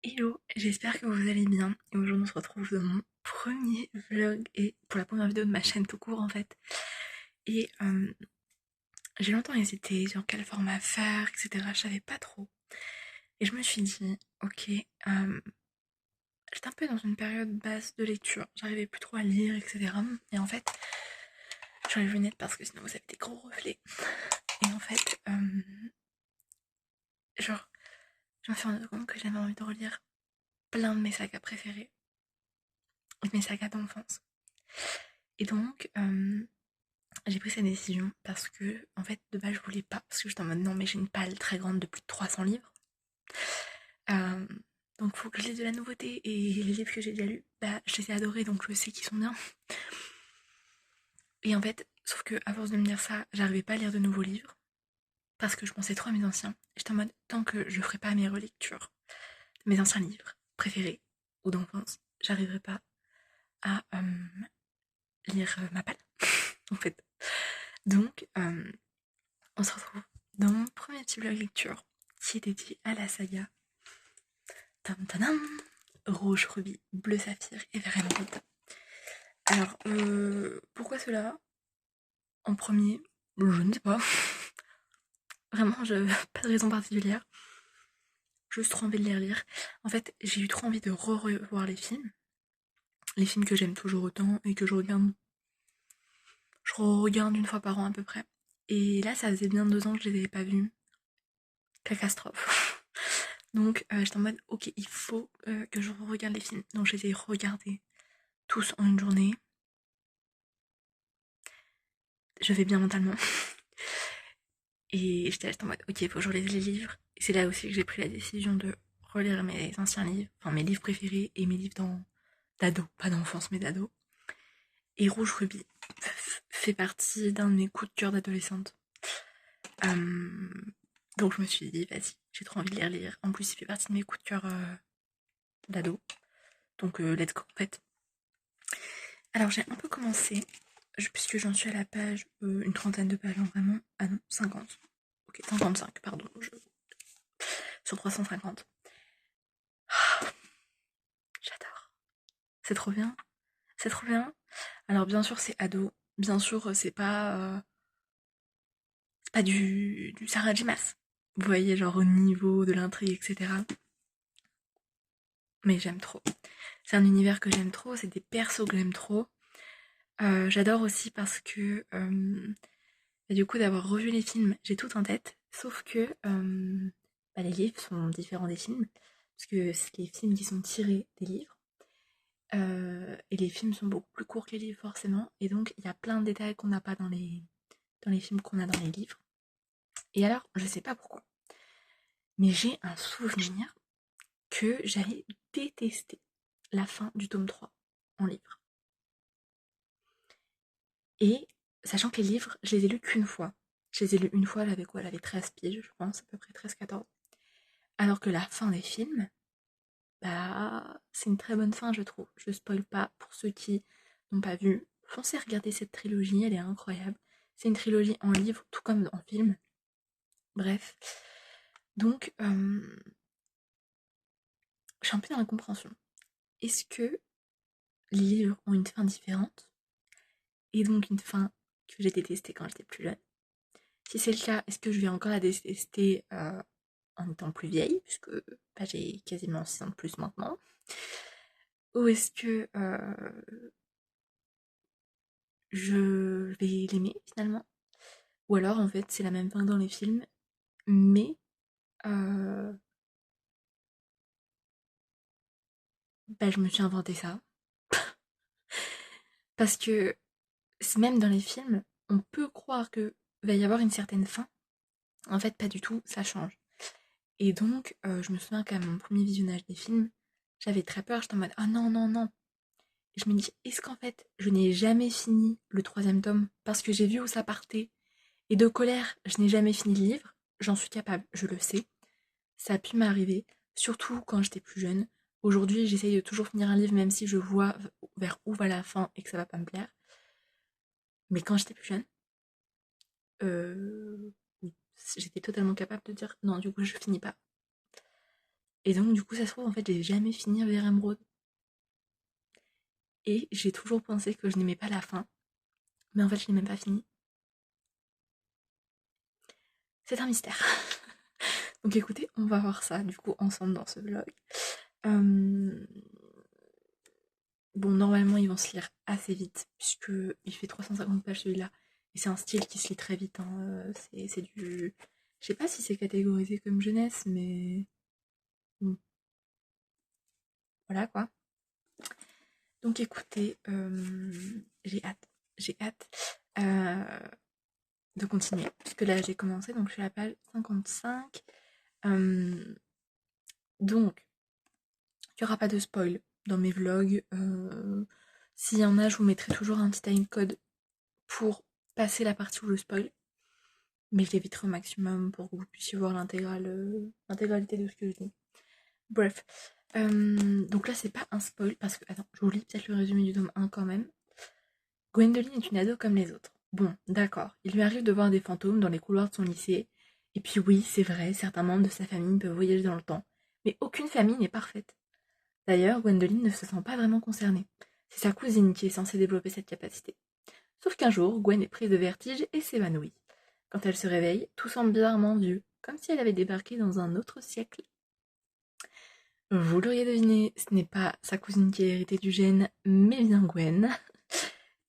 Hello, j'espère que vous allez bien. Et aujourd'hui, on se retrouve dans mon premier vlog et pour la première vidéo de ma chaîne tout court en fait. Et j'ai longtemps hésité sur quel format faire, etc. Je savais pas trop. Et je me suis dit, ok, j'étais un peu dans une période basse de lecture. J'arrivais plus trop à lire, etc. Et en fait, je les lunettes parce que sinon vous avez des gros reflets. Et en fait, genre, je me suis rendu compte que j'avais envie de relire plein de mes sagas préférées, de mes sagas d'enfance. Et donc, j'ai pris cette décision parce que, en fait, de base, je voulais pas. Parce que j'étais en mode non, mais j'ai une palle très grande de plus de 300 livres. Euh, donc, faut que je lise de la nouveauté. Et les livres que j'ai déjà lus, bah, je les ai adorés, donc je sais qu'ils sont bien. Et en fait, sauf que, à force de me dire ça, j'arrivais pas à lire de nouveaux livres. Parce que je pensais trop à mes anciens. J'étais en mode, tant que je ferai pas mes relectures, de mes anciens livres préférés ou d'enfance, j'arriverai pas à lire ma palle, en fait. Donc, on se retrouve dans mon premier petit vlog lecture qui est dédié à la saga Tam tadam, rouge, rubis, bleu saphir et vert émeraude. Alors, pourquoi cela en premier? Je ne sais pas. Vraiment, je pas de raison particulière. Juste trop envie de les relire. En fait, j'ai eu trop envie de revoir les films. Les films que j'aime toujours autant et que je regarde. Je regarde une fois par an à peu près. Et là, ça faisait bien 2 ans que je les avais pas vus. Catastrophe. Donc, j'étais en mode, ok, il faut que je regarde les films. Donc, je les ai regardés tous en une journée. Je vais bien mentalement. Et j'étais en mode, ok, il faut que je relise les livres. Et c'est là aussi que j'ai pris la décision de relire mes anciens livres, enfin mes livres préférés et mes livres d'ado, pas d'enfance, mais d'ado. Et Rouge Ruby fait partie d'un de mes coups de cœur d'adolescente. Euh, donc je me suis dit, vas-y, j'ai trop envie de les relire. En plus, il fait partie de mes coups de cœur d'ado. Donc let's go en fait. Alors j'ai un peu commencé, puisque j'en suis à la page, une trentaine de pages, hein, vraiment. Ah non, 50. Ok, 55, pardon. Sur 350. J'adore. C'est trop bien. C'est trop bien. Alors bien sûr c'est ado. Bien sûr c'est pas du Sarah J. Maas. Vous voyez genre au niveau de l'intrigue, etc. Mais j'aime trop. C'est un univers que j'aime trop, c'est des persos que j'aime trop. J'adore aussi parce que du coup d'avoir revu les films, j'ai tout en tête. Sauf que les livres sont différents des films. Parce que c'est les films qui sont tirés des livres. Et les films sont beaucoup plus courts que les livres forcément. Et donc il y a plein de détails qu'on n'a pas dans les films qu'on a dans les livres. Et alors, je sais pas pourquoi, mais j'ai un souvenir que j'avais détesté la fin du tome 3 en livre. Et sachant que les livres, je les ai lus qu'une fois. Je les ai lus une fois, j'avais quoi? J'avais 13 piges, je pense, à peu près 13-14. Alors que la fin des films, bah, c'est une très bonne fin, je trouve. Je spoil pas pour ceux qui n'ont pas vu. Foncez regarder cette trilogie, elle est incroyable. C'est une trilogie en livre, tout comme en film. Bref. Donc, je suis un peu dans la compréhension. Est-ce que les livres ont une fin différente? Et donc une fin que j'ai détestée quand j'étais plus jeune? Si c'est le cas, est-ce que je vais encore la détester en étant plus vieille, puisque bah, j'ai quasiment 6 ans de plus maintenant? Ou est-ce que je vais l'aimer finalement? Ou alors en fait c'est la même fin que dans les films, mais euh, je me suis inventé ça. Parce que même dans les films, on peut croire que va y avoir une certaine fin. En fait, pas du tout, ça change. Et donc, je me souviens qu'à mon premier visionnage des films, j'avais très peur, j'étais en mode ah non, non, non. Et je me dis, est-ce qu'en fait, je n'ai jamais fini le troisième tome parce que j'ai vu où ça partait et de colère, je n'ai jamais fini le livre? J'en suis capable, je le sais. Ça a pu m'arriver, surtout quand j'étais plus jeune. Aujourd'hui, j'essaye de toujours finir un livre, même si je vois vers où va la fin et que ça va pas me plaire. Mais quand j'étais plus jeune, oui, j'étais totalement capable de dire non, du coup, je finis pas. Et donc, du coup, ça se trouve, en fait, j'ai jamais fini Vers Emeraude. Et j'ai toujours pensé que je n'aimais pas la fin. Mais en fait, je n'ai même pas fini. C'est un mystère. Donc écoutez, on va voir ça, du coup, ensemble dans ce vlog. Euh, Bon, normalement, ils vont se lire assez vite, puisque il fait 350 pages celui-là. Et c'est un style qui se lit très vite, hein. C'est du... Je sais pas si c'est catégorisé comme jeunesse, mais... Bon, voilà quoi. Donc écoutez, j'ai hâte. J'ai hâte de continuer. Puisque là, j'ai commencé, donc je suis à la page 55. Donc, il n'y aura pas de spoil dans mes vlogs. S'il y en a, je vous mettrai toujours un petit timecode pour passer la partie où je spoil. Mais je l'éviterai au maximum pour que vous puissiez voir l'intégralité de ce que je dis. Bref. Donc là, c'est pas un spoil parce que. Attends, je vous lis peut-être le résumé du tome 1 quand même. Gwendoline est une ado comme les autres. Bon, d'accord, il lui arrive de voir des fantômes dans les couloirs de son lycée. Et puis oui, c'est vrai, certains membres de sa famille peuvent voyager dans le temps. Mais aucune famille n'est parfaite. D'ailleurs, Gwendoline ne se sent pas vraiment concernée. C'est sa cousine qui est censée développer cette capacité. Sauf qu'un jour, Gwen est prise de vertige et s'évanouit. Quand elle se réveille, tout semble bizarrement vieux, comme si elle avait débarqué dans un autre siècle. Vous l'auriez deviné, ce n'est pas sa cousine qui a hérité du gène, mais bien Gwen.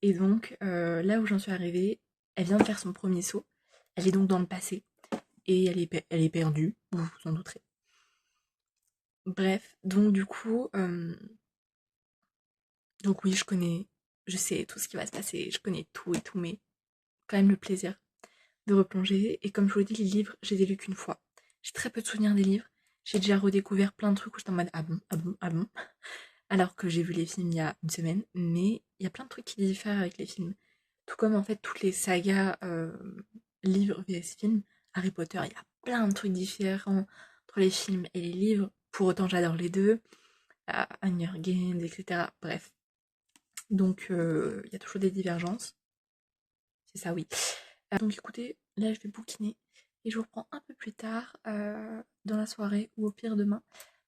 Et donc, là où j'en suis arrivée, elle vient de faire son premier saut. Elle est donc dans le passé. Et elle est perdue, vous vous en douterez. Bref, donc du coup... donc oui, je sais tout ce qui va se passer, je connais tout et tout, mais quand même le plaisir de replonger. Et comme je vous l'ai dit, les livres, je les ai lus qu'une fois. J'ai très peu de souvenirs des livres. J'ai déjà redécouvert plein de trucs où j'étais en mode ah bon, ah bon, ah bon. Alors que j'ai vu les films il y a une semaine, mais il y a plein de trucs qui diffèrent avec les films. Tout comme en fait toutes les sagas livres vs films. Harry Potter, il y a plein de trucs différents entre les films et les livres. Pour autant, j'adore les deux. Hunger Games, etc. Bref. Donc, il y a toujours des divergences. C'est ça, oui. Donc écoutez, là je vais bouquiner et je vous reprends un peu plus tard dans la soirée ou au pire demain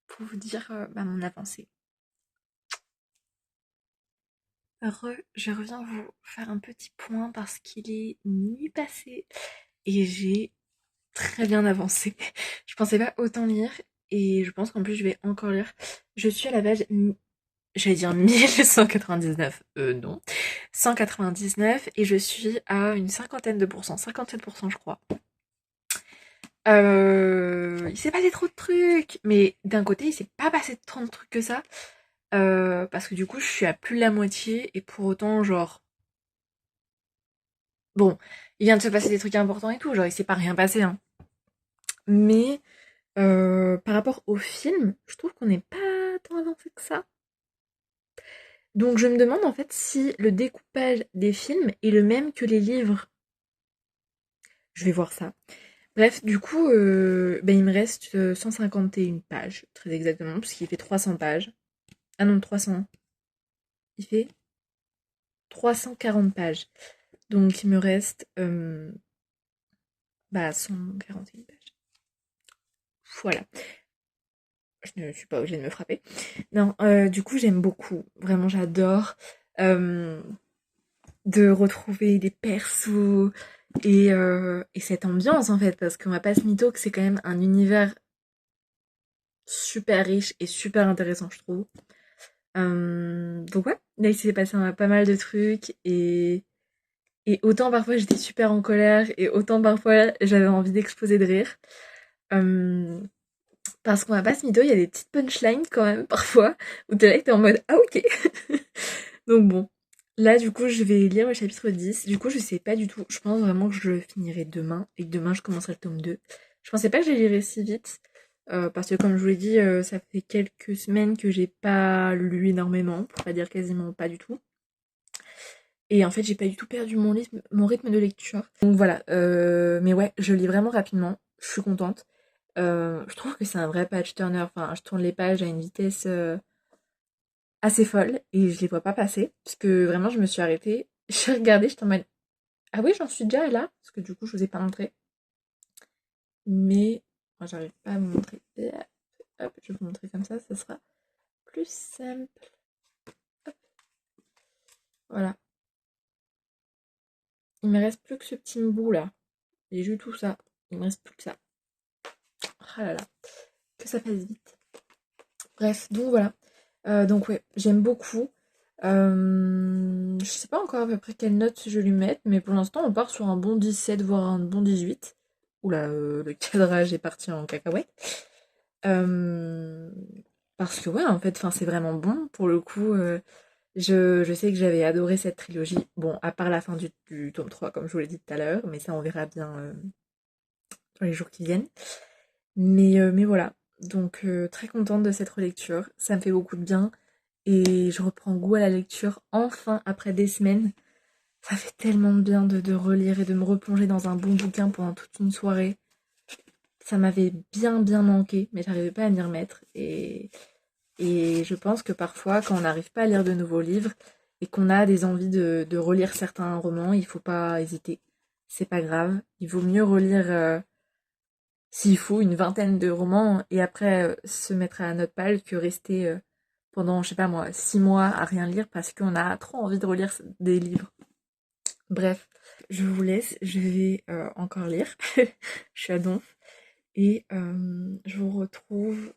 pour vous dire mon avancée. Je reviens vous faire un petit point parce qu'il est minuit passé et j'ai très bien avancé. Je pensais pas autant lire et je pense qu'en plus je vais encore lire. Je suis à la page, j'allais dire 1199, non, 199 et je suis à une cinquantaine de pourcents, 57% je crois. Il s'est passé trop de trucs, mais d'un côté, il s'est pas passé tant de trucs que ça, parce que du coup, je suis à plus de la moitié, et pour autant, genre... Bon, il vient de se passer des trucs importants et tout, genre, il s'est pas rien passé, hein. Mais, par rapport au film, je trouve qu'on n'est pas tant avancé que ça. Donc je me demande, en fait, si le découpage des films est le même que les livres. Je vais voir ça. Bref, du coup, il me reste 151 pages, très exactement, puisqu'il fait 300 pages. Ah non, 300. Il fait 340 pages. Donc il me reste 141 pages. Voilà. Je ne suis pas obligée de me frapper. Non, du coup j'aime beaucoup. Vraiment j'adore de retrouver des persos et cette ambiance en fait. Parce qu'on va pas se mytho que c'est quand même un univers super riche et super intéressant je trouve. Donc ouais, là il s'est passé pas mal de trucs et autant parfois j'étais super en colère et autant parfois j'avais envie d'exploser de rire. Parce qu'on va pas se mytho, il y a des petites punchlines quand même parfois où t'es là et t'es en mode ah ok. Donc bon, là du coup je vais lire le chapitre 10. Du coup je sais pas du tout, je pense vraiment que je le finirai demain et que demain je commencerai le tome 2. Je pensais pas que je le lirais si vite. Parce que comme je vous l'ai dit, ça fait quelques semaines que j'ai pas lu énormément, pour pas dire quasiment pas du tout. Et en fait, j'ai pas du tout perdu mon rythme de lecture. Donc voilà, mais ouais, je lis vraiment rapidement, je suis contente. Je trouve que c'est un vrai page turner, enfin, je tourne les pages à une vitesse assez folle et je les vois pas passer. Parce que vraiment, je me suis arrêtée, j'ai regardé, j'étais en mode ah oui, j'en suis déjà là, parce que du coup, je vous ai pas montré. Mais, moi, j'arrive pas à vous montrer. Hop, je vais vous montrer comme ça sera plus simple. Hop, voilà. Il me reste plus que ce petit bout là. J'ai eu tout ça. Il me reste plus que ça. Ah là là, que ça passe vite. Bref, donc voilà. Donc ouais, j'aime beaucoup. Je sais pas encore à peu près quelle note je vais lui mettre, mais pour l'instant on part sur un bon 17, voire un bon 18. Oula, le cadrage est parti en cacahuète. Euh, Parce que ouais, en fait, c'est vraiment bon. Pour le coup, je sais que j'avais adoré cette trilogie. Bon, à part la fin du tome 3, comme je vous l'ai dit tout à l'heure, mais ça on verra bien dans les jours qui viennent. Mais voilà, donc très contente de cette relecture, ça me fait beaucoup de bien et je reprends goût à la lecture enfin après des semaines. Ça fait tellement de bien de relire et de me replonger dans un bon bouquin pendant toute une soirée. Ça m'avait bien manqué, mais j'arrivais pas à m'y remettre. Et je pense que parfois, quand on n'arrive pas à lire de nouveaux livres et qu'on a des envies de relire certains romans, il faut pas hésiter. C'est pas grave. Il vaut mieux relire s'il faut une vingtaine de romans et après se mettre à notre page que rester pendant, je sais pas moi, 6 mois à rien lire parce qu'on a trop envie de relire des livres. Bref, je vous laisse, je vais encore lire. Je suis à donf. Et je vous retrouve,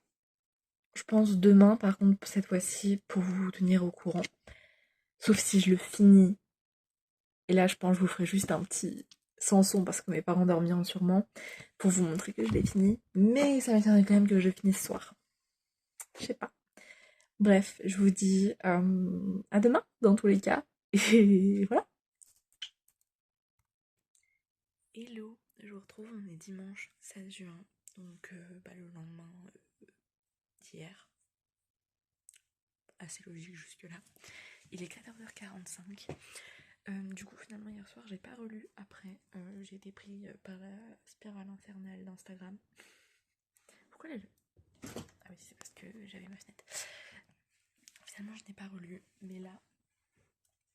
je pense, demain, par contre, cette fois-ci, pour vous tenir au courant. Sauf si je le finis. Et là, je pense que je vous ferai juste un petit sans son parce que mes parents dormiront sûrement pour vous montrer que je l'ai fini. Mais ça m'étonnerait quand même que je le finisse ce soir. Je sais pas. Bref, je vous dis à demain, dans tous les cas. Et voilà. Hello, je vous retrouve, on est dimanche 16 juin, donc le lendemain d'hier. Assez logique jusque-là. Il est 14h45. Du coup, finalement, hier soir, j'ai pas relu. Après, j'ai été pris par la spirale infernale d'Instagram. Pourquoi elle... Ah oui, c'est parce que j'avais ma fenêtre. Finalement, je n'ai pas relu, mais là,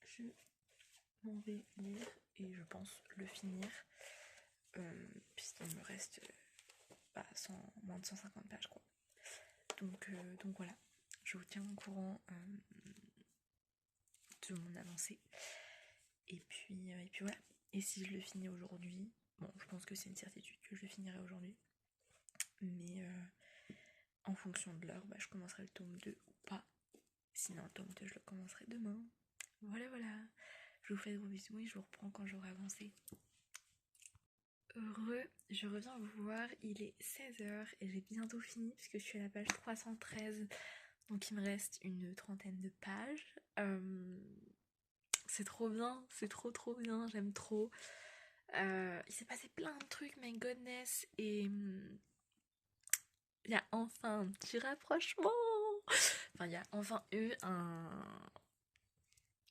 je m'en vais lire et je pense le finir. Puisqu'il me reste moins de 150 pages, quoi. Donc voilà, je vous tiens au courant de mon avancée. Et puis voilà. Et si je le finis aujourd'hui, bon, je pense que c'est une certitude que je le finirai aujourd'hui. Mais en fonction de l'heure, je commencerai le tome 2 ou pas. Sinon, le tome 2, je le commencerai demain. Voilà. Je vous fais de gros bisous et je vous reprends quand j'aurai avancé. Heureux, je reviens vous voir, il est 16h et j'ai bientôt fini puisque je suis à la page 313. Donc il me reste une trentaine de pages. C'est trop bien, c'est trop bien, j'aime trop. Il s'est passé plein de trucs, my goodness, et il y a enfin un petit rapprochement. Enfin, il y a enfin eu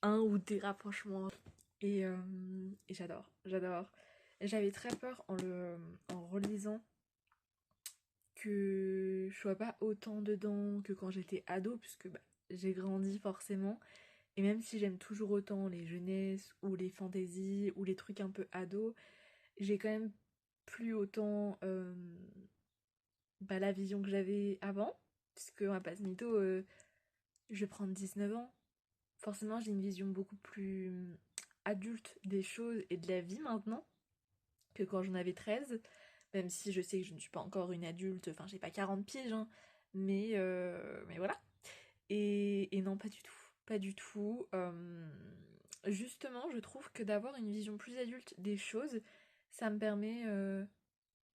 un ou des rapprochements. Et j'adore. J'avais très peur en relisant que je sois pas autant dedans que quand j'étais ado, puisque j'ai grandi forcément. Et même si j'aime toujours autant les jeunesses ou les fantaisies ou les trucs un peu ados, j'ai quand même plus autant la vision que j'avais avant. Puisque on va pas se mytho, je vais prendre 19 ans. Forcément, j'ai une vision beaucoup plus adulte des choses et de la vie maintenant que quand j'en avais 13. Même si je sais que je ne suis pas encore une adulte, enfin j'ai pas 40 piges, hein, mais voilà. Et non, pas du tout. Pas du tout. Justement, je trouve que d'avoir une vision plus adulte des choses, ça me permet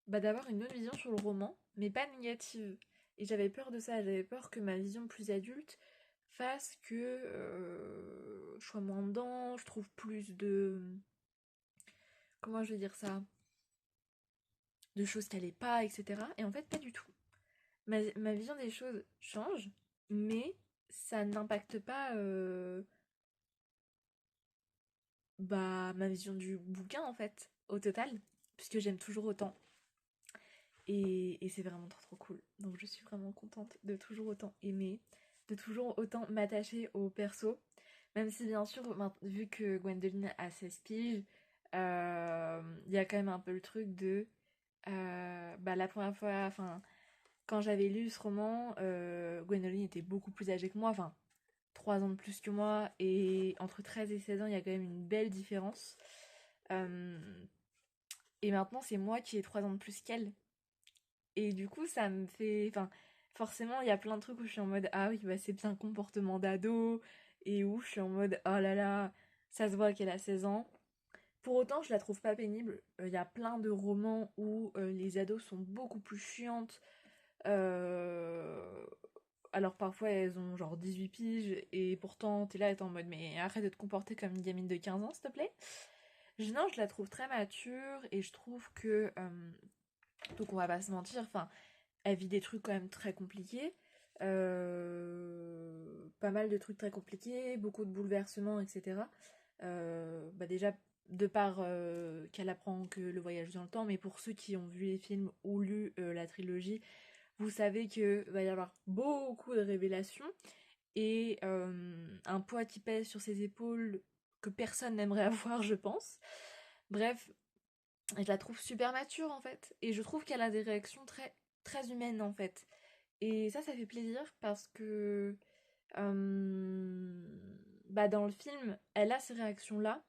d'avoir une autre vision sur le roman, mais pas négative. Et j'avais peur de ça, j'avais peur que ma vision plus adulte fasse que je sois moins dedans, je trouve plus de... Comment je vais dire ça? De choses qui allaient pas, etc. Et en fait, pas du tout. Ma vision des choses change, mais ça n'impacte pas ma vision du bouquin, en fait, au total, puisque j'aime toujours autant. Et c'est vraiment trop cool. Donc je suis vraiment contente de toujours autant aimer, de toujours autant m'attacher au perso. Même si bien sûr, vu que Gwendoline a 16 piges, il y a quand même un peu le truc de... la première fois, enfin... quand j'avais lu ce roman, Gwendoline était beaucoup plus âgée que moi, enfin 3 ans de plus que moi, et entre 13 et 16 ans, il y a quand même une belle différence. Euh, et maintenant, c'est moi qui ai 3 ans de plus qu'elle. Et du coup, ça me fait... Enfin, forcément, il y a plein de trucs où je suis en mode, ah oui, bah c'est bien comportement d'ado, et où je suis en mode, oh là là, ça se voit qu'elle a 16 ans. Pour autant, je la trouve pas pénible. Il y a plein de romans où les ados sont beaucoup plus chiantes. Euh, Alors parfois elles ont genre 18 piges et pourtant t'es là et t'es en mode mais arrête de te comporter comme une gamine de 15 ans s'il te plaît. Non, je la trouve très mature et je trouve que donc on va pas se mentir, enfin elle vit des trucs quand même très compliqués. Pas mal de trucs très compliqués, beaucoup de bouleversements, etc. Bah déjà de part qu'elle apprend que le voyage dans le temps, mais pour ceux qui ont vu les films ou lu la trilogie, vous savez qu'il va y avoir beaucoup de révélations et un poids qui pèse sur ses épaules que personne n'aimerait avoir, je pense. Bref, je la trouve super mature en fait. Et je trouve qu'elle a des réactions très, très humaines en fait. Et ça fait plaisir parce que bah dans le film, elle a ces réactions-là.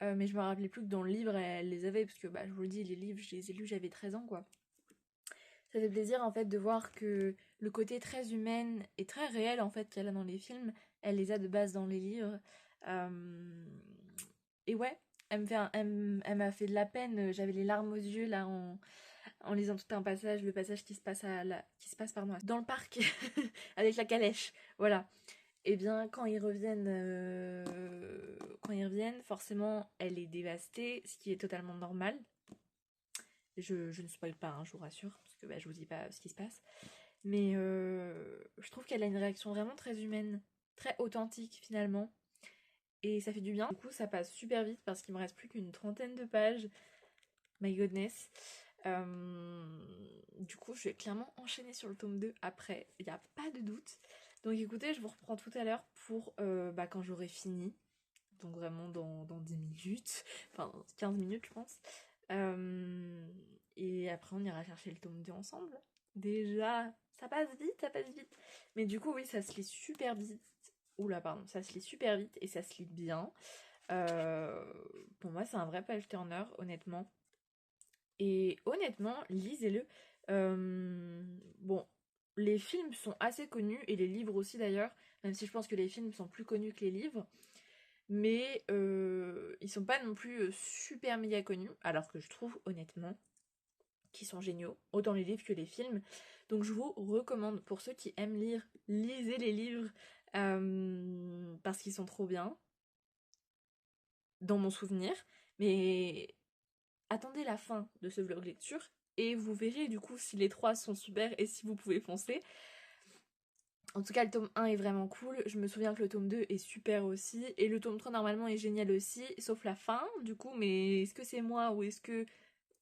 Mais je me rappelais plus que dans le livre, elle les avait, parce que bah, je vous le dis, les livres, je les ai lus, j'avais 13 ans quoi. Ça fait plaisir en fait de voir que le côté très humain et très réel en fait qu'elle a dans les films, elle les a de base dans les livres. Et ouais, elle m'a fait de la peine. J'avais les larmes aux yeux là en lisant tout un passage, le passage qui se passe qui se passe pardon, dans le parc avec la calèche. Voilà. Et bien quand ils reviennent, forcément, elle est dévastée, ce qui est totalement normal. Je ne spoil pas, hein, je vous rassure, parce que bah, je vous dis pas ce qui se passe. Mais je trouve qu'elle a une réaction vraiment très humaine, très authentique finalement. Et ça fait du bien. Du coup, ça passe super vite parce qu'il me reste plus qu'une trentaine de pages. My goodness. Du coup, je vais clairement enchaîner sur le tome 2 après, il n'y a pas de doute. Donc écoutez, je vous reprends tout à l'heure pour bah, quand j'aurai fini. Donc vraiment dans 10 minutes. Enfin, 15 minutes, je pense. Et après, on ira chercher le tome 2 ensemble. Déjà, ça passe vite, ça passe vite. Mais du coup, oui, ça se lit super vite. Oula, pardon, ça se lit super vite et ça se lit bien. Euh, pour moi, c'est un vrai page turner, honnêtement. Et honnêtement, lisez-le. Bon, les films sont assez connus et les livres aussi d'ailleurs, même si je pense que les films sont plus connus que les livres. Mais ils sont pas non plus super méga connus, alors que je trouve honnêtement qu'ils sont géniaux, autant les livres que les films. Donc je vous recommande, pour ceux qui aiment lire, lisez les livres parce qu'ils sont trop bien, dans mon souvenir. Mais attendez la fin de ce vlog lecture et vous verrez du coup si les trois sont super et si vous pouvez foncer. En tout cas, le tome 1 est vraiment cool. Je me souviens que le tome 2 est super aussi. Et le tome 3 normalement est génial aussi, sauf la fin du coup. Mais est-ce que c'est moi ou est-ce que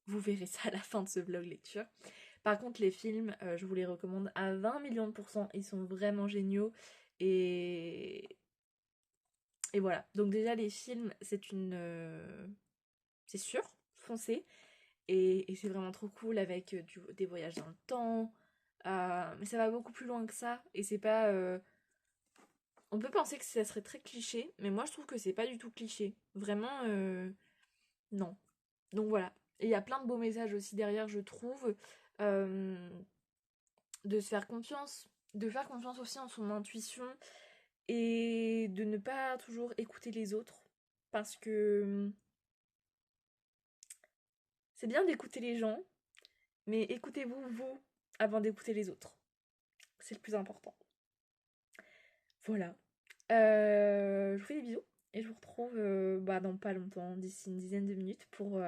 vous verrez ça à la fin de ce vlog lecture? Par contre, les films, je vous les recommande à 20 millions de pourcents. Ils sont vraiment géniaux. Et, et voilà. Donc déjà, les films, c'est une... c'est sûr, foncez. Et c'est vraiment trop cool avec des voyages dans le temps. Mais ça va beaucoup plus loin que ça. Et c'est pas... On peut penser que ça serait très cliché, mais moi je trouve que c'est pas du tout cliché. Vraiment, non. Donc voilà. Et il y a plein de beaux messages aussi derrière, je trouve. Euh, de se faire confiance. De faire confiance aussi en son intuition. Et de ne pas toujours écouter les autres. Parce que c'est bien d'écouter les gens, mais écoutez-vous, vous, avant d'écouter les autres. C'est le plus important. Voilà. Je vous fais des bisous et je vous retrouve bah, dans pas longtemps, d'ici une dizaine de minutes, pour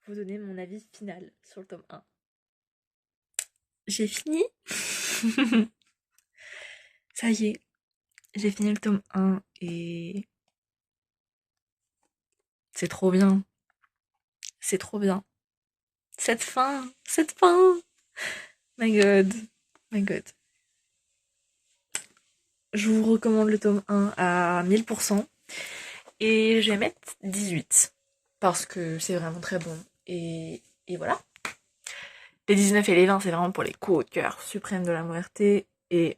vous donner mon avis final sur le tome 1. J'ai fini. Ça y est, j'ai fini le tome 1 et c'est trop bien. C'est trop bien. Cette fin. My god, my god. Je vous recommande le tome 1 à 1000%. Et je vais mettre 18. Parce que c'est vraiment très bon. Et voilà. Les 19 et les 20, c'est vraiment pour les coups de cœur suprêmes de la muerte. Et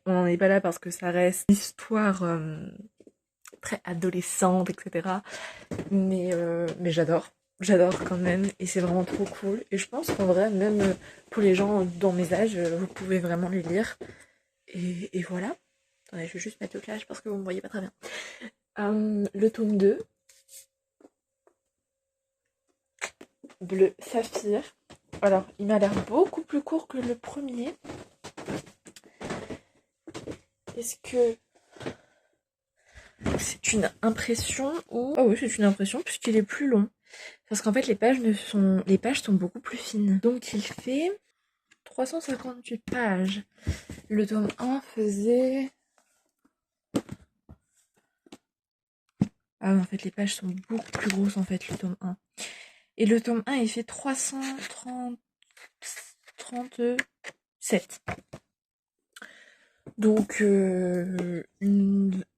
on n'en est pas là parce que ça reste une histoire très adolescente, etc. Mais j'adore. J'adore quand même. Et c'est vraiment trop cool. Et je pense qu'en vrai, même pour les gens dans mes âges, vous pouvez vraiment les lire. Et voilà. Attendez, je vais juste mettre le clash parce que vous me voyez pas très bien. Le tome 2. Bleu saphir. Alors, il m'a l'air beaucoup plus court que le premier. Est-ce que c'est une impression ou... Ah oui, c'est une impression puisqu'il est plus long. Parce qu'en fait, les pages sont beaucoup plus fines. Donc, il fait 358 pages. Le tome 1 faisait... Ah oui, en fait, les pages sont beaucoup plus grosses, en fait, le tome 1. Et le tome 1, il fait 337. Donc, une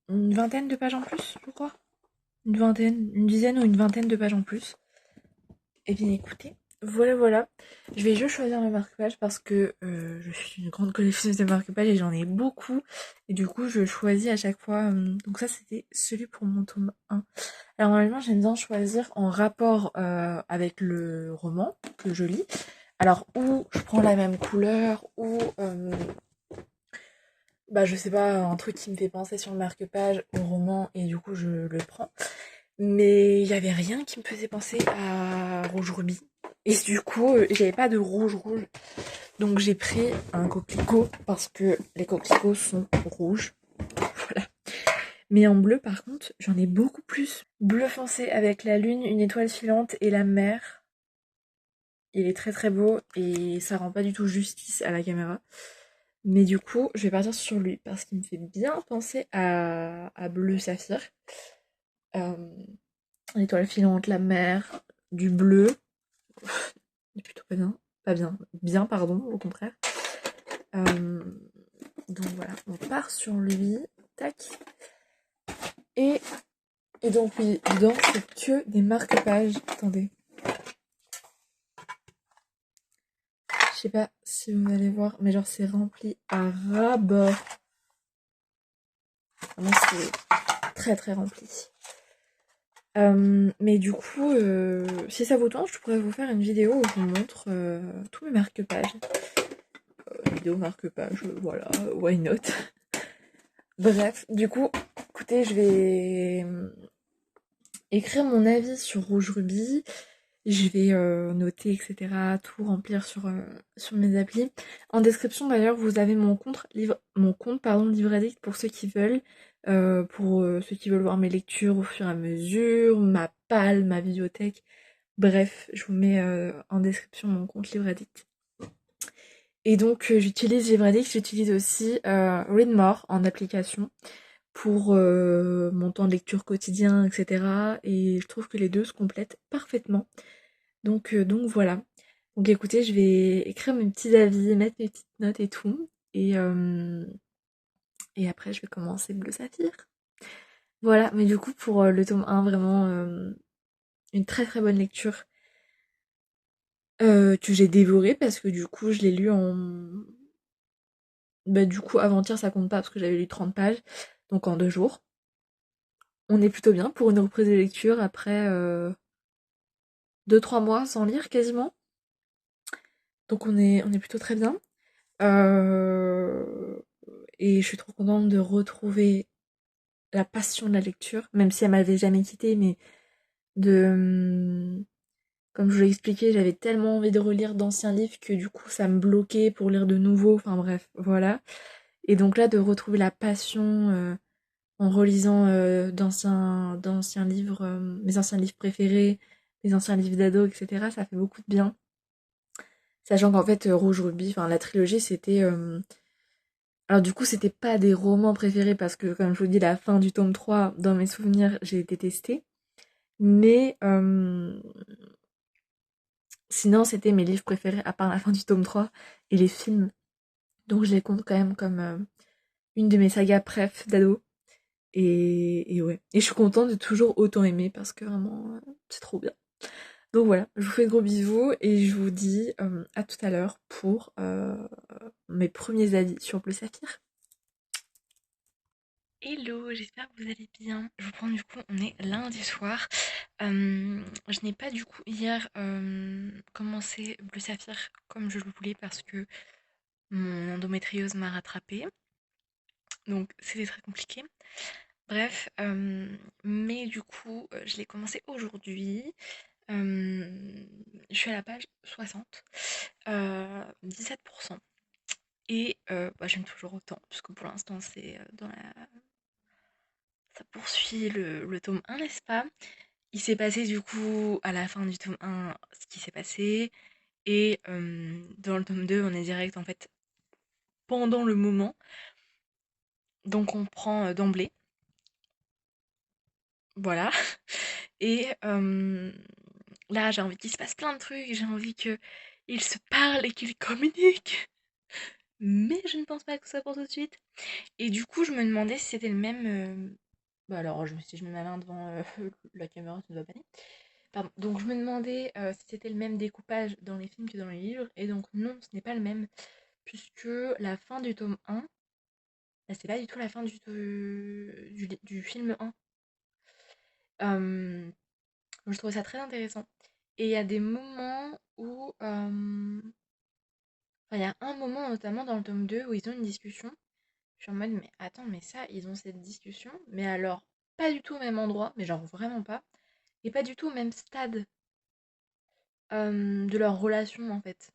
vingtaine de pages en plus, je crois. Une dizaine ou une vingtaine de pages en plus. Et bien, écoutez, voilà. Je vais juste choisir mes marque-pages parce que je suis une grande collectionneuse de marque-pages et j'en ai beaucoup. Et du coup, je choisis à chaque fois. Donc ça, c'était celui pour mon tome 1. Alors normalement, j'aime bien choisir en rapport avec le roman que je lis. Alors, ou je prends la même couleur, ou je sais pas, un truc qui me fait penser sur le marque-page au roman et du coup je le prends. Mais il y avait rien qui me faisait penser à Rouge Rubis. Et du coup, j'avais pas de rouge. Donc j'ai pris un coquelicot parce que les coquelicots sont rouges. Voilà. Mais en bleu, par contre, j'en ai beaucoup plus. Bleu foncé avec la lune, une étoile filante et la mer. Il est très très beau et ça rend pas du tout justice à la caméra. Mais du coup, je vais partir sur lui parce qu'il me fait bien penser à bleu saphir. L'étoile filante, la mer, du bleu. C'est plutôt pas bien. Pas bien. Bien, pardon, au contraire. Donc voilà, on part sur lui. Tac. Et donc oui, dedans, c'est que des marque-pages. Attendez. Je sais pas si vous allez voir, mais genre c'est rempli à ras-bord. Vraiment, c'est très très rempli. Mais du coup, si ça vous tente, je pourrais vous faire une vidéo où je vous montre tous mes marque-pages. Vidéo marque-page, voilà, why not. Bref, du coup, écoutez, je vais écrire mon avis sur Rouge Rubis. Je vais noter, etc. Tout remplir sur mes applis. En description d'ailleurs, vous avez mon compte Livre Addict pour ceux qui veulent. Pour ceux qui veulent voir mes lectures au fur et à mesure, ma palle, ma bibliothèque. Bref, je vous mets en description mon compte Livre Addict. Et donc j'utilise Livre Addict, j'utilise aussi Readmore en application pour mon temps de lecture quotidien, etc. Et je trouve que les deux se complètent parfaitement. Donc voilà. Donc écoutez, je vais écrire mes petits avis, mettre mes petites notes et tout. Et après, je vais commencer Bleu Saphir. Voilà, mais du coup, pour le tome 1, vraiment une très très bonne lecture que j'ai dévoré parce que du coup, je l'ai lu en... du coup, avant-hier, ça compte pas parce que j'avais lu 30 pages, donc en 2 jours. On est plutôt bien pour une reprise de lecture après 2-3 mois sans lire quasiment. Donc on est plutôt très bien. Et je suis trop contente de retrouver la passion de la lecture, même si elle m'avait jamais quittée, mais comme je vous l'ai expliqué, j'avais tellement envie de relire d'anciens livres que du coup ça me bloquait pour lire de nouveaux, enfin bref, voilà. Et donc là, de retrouver la passion en relisant d'anciens livres, mes anciens livres préférés, mes anciens livres d'ado, etc., ça fait beaucoup de bien. Sachant qu'en fait, Rouge Rubis, enfin la trilogie, c'était... Alors du coup, c'était pas des romans préférés parce que, comme je vous dis, la fin du tome 3, dans mes souvenirs, j'ai détesté. Mais sinon, c'était mes livres préférés, à part la fin du tome 3 et les films. Donc je les compte quand même comme une de mes sagas préf d'ado. Et ouais. Et je suis contente de toujours autant aimer parce que vraiment, c'est trop bien. Donc voilà, je vous fais de gros bisous et je vous dis à tout à l'heure pour mes premiers avis sur Bleu Saphir. Hello, j'espère que vous allez bien. Je vous prends du coup, on est lundi soir. Je n'ai pas du coup hier commencé Bleu Saphir comme je le voulais parce que mon endométriose m'a rattrapée. Donc c'était très compliqué. Bref, mais du coup, je l'ai commencé aujourd'hui. Je suis à la page 60, 17%. Et bah, j'aime toujours autant, puisque pour l'instant, c'est dans la... ça poursuit le tome 1, n'est-ce pas? Il s'est passé du coup à la fin du tome 1 ce qui s'est passé. Et dans le tome 2, on est direct en fait pendant le moment. Donc on prend d'emblée. Voilà. Et là, j'ai envie qu'il se passe plein de trucs. J'ai envie qu'ils se parlent et qu'ils communiquent. Mais je ne pense pas que ce soit pour tout de suite. Et du coup, je me demandais si c'était le même. Bah alors, si je mets ma main devant la caméra, ça ne va pas aller. Pardon. Donc, je me demandais si c'était le même découpage dans les films que dans les livres. Et donc, non, ce n'est pas le même. Puisque la fin du tome 1, bah, c'est pas du tout la fin du film 1. Je trouve ça très intéressant. Et il y a des moments où. Enfin, il y a un moment notamment dans le tome 2 où ils ont une discussion. Je suis en mode, mais attends, mais ça, ils ont cette discussion, mais alors, pas du tout au même endroit, mais genre vraiment pas, et pas du tout au même stade de leur relation en fait.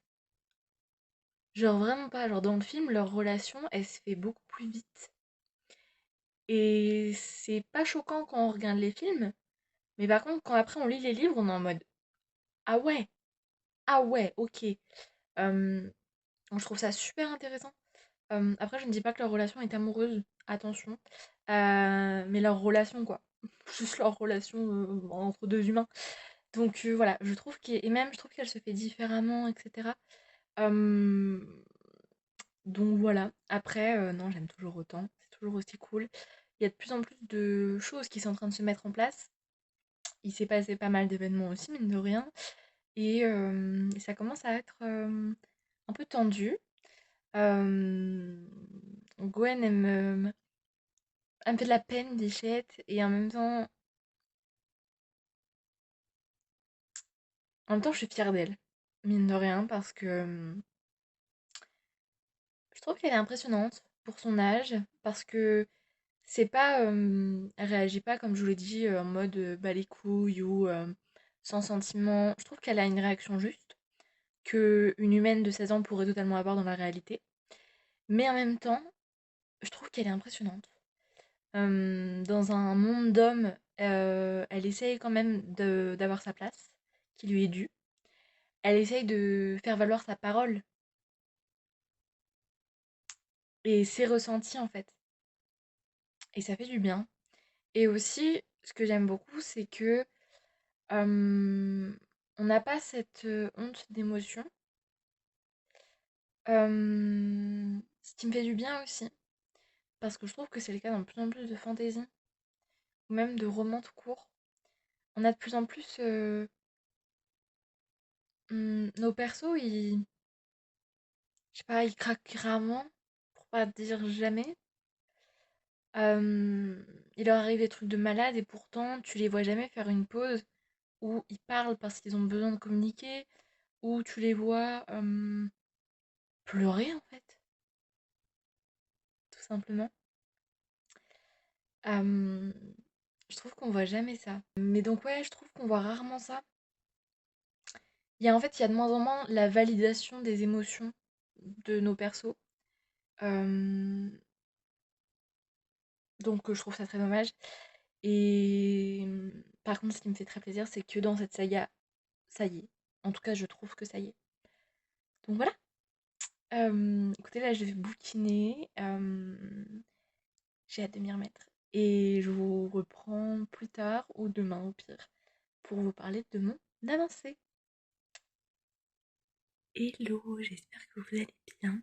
Genre vraiment pas, genre dans le film, leur relation, elle se fait beaucoup plus vite. Et c'est pas choquant quand on regarde les films, mais par contre, quand après on lit les livres, on est en mode, ah ouais, ok. Donc je trouve ça super intéressant. Après, je ne dis pas que leur relation est amoureuse, attention. Mais leur relation, quoi. Juste leur relation entre deux humains. Donc voilà, je trouve et même je trouve qu'elle se fait différemment, etc. Euh, donc voilà. Après, non, j'aime toujours autant. C'est toujours aussi cool. Il y a de plus en plus de choses qui sont en train de se mettre en place. Il s'est passé pas mal d'événements aussi, mine de rien. Et ça commence à être un peu tendu. Euh, Gwen, elle me fait de la peine, Bichette, et en même temps, je suis fière d'elle, mine de rien, parce que je trouve qu'elle est impressionnante pour son âge, parce que c'est pas, elle réagit pas comme je vous l'ai dit en mode bah les couilles ou sans sentiment. Je trouve qu'elle a une réaction juste que une humaine de 16 ans pourrait totalement avoir dans la réalité, mais en même temps, je trouve qu'elle est impressionnante. Dans un monde d'hommes, elle essaye quand même d'avoir sa place, qui lui est due. Elle essaye de faire valoir sa parole et ses ressentis en fait. Et ça fait du bien. Et aussi, ce que j'aime beaucoup, c'est que on n'a pas cette honte d'émotion. Ce qui me fait du bien aussi, parce que je trouve que c'est le cas dans de plus en plus de fantasy, ou même de romans tout court. On a de plus en plus nos persos, je sais pas, ils craquent rarement, pour pas dire jamais. Il leur arrive des trucs de malade et pourtant tu les vois jamais faire une pause où ils parlent parce qu'ils ont besoin de communiquer, où tu les vois pleurer en fait, tout simplement. Euh, je trouve qu'on voit jamais ça. Mais donc ouais, je trouve qu'on voit rarement ça. Il y a de moins en moins la validation des émotions de nos persos. Euh, donc je trouve ça très dommage. Et par contre, ce qui me fait très plaisir, c'est que dans cette saga, ça y est. En tout cas, je trouve que ça y est. Donc voilà. Écoutez, là, je vais bouquiner. J'ai hâte de m'y remettre. Et je vous reprends plus tard ou demain au pire pour vous parler de mon avancée. Hello, j'espère que vous allez bien.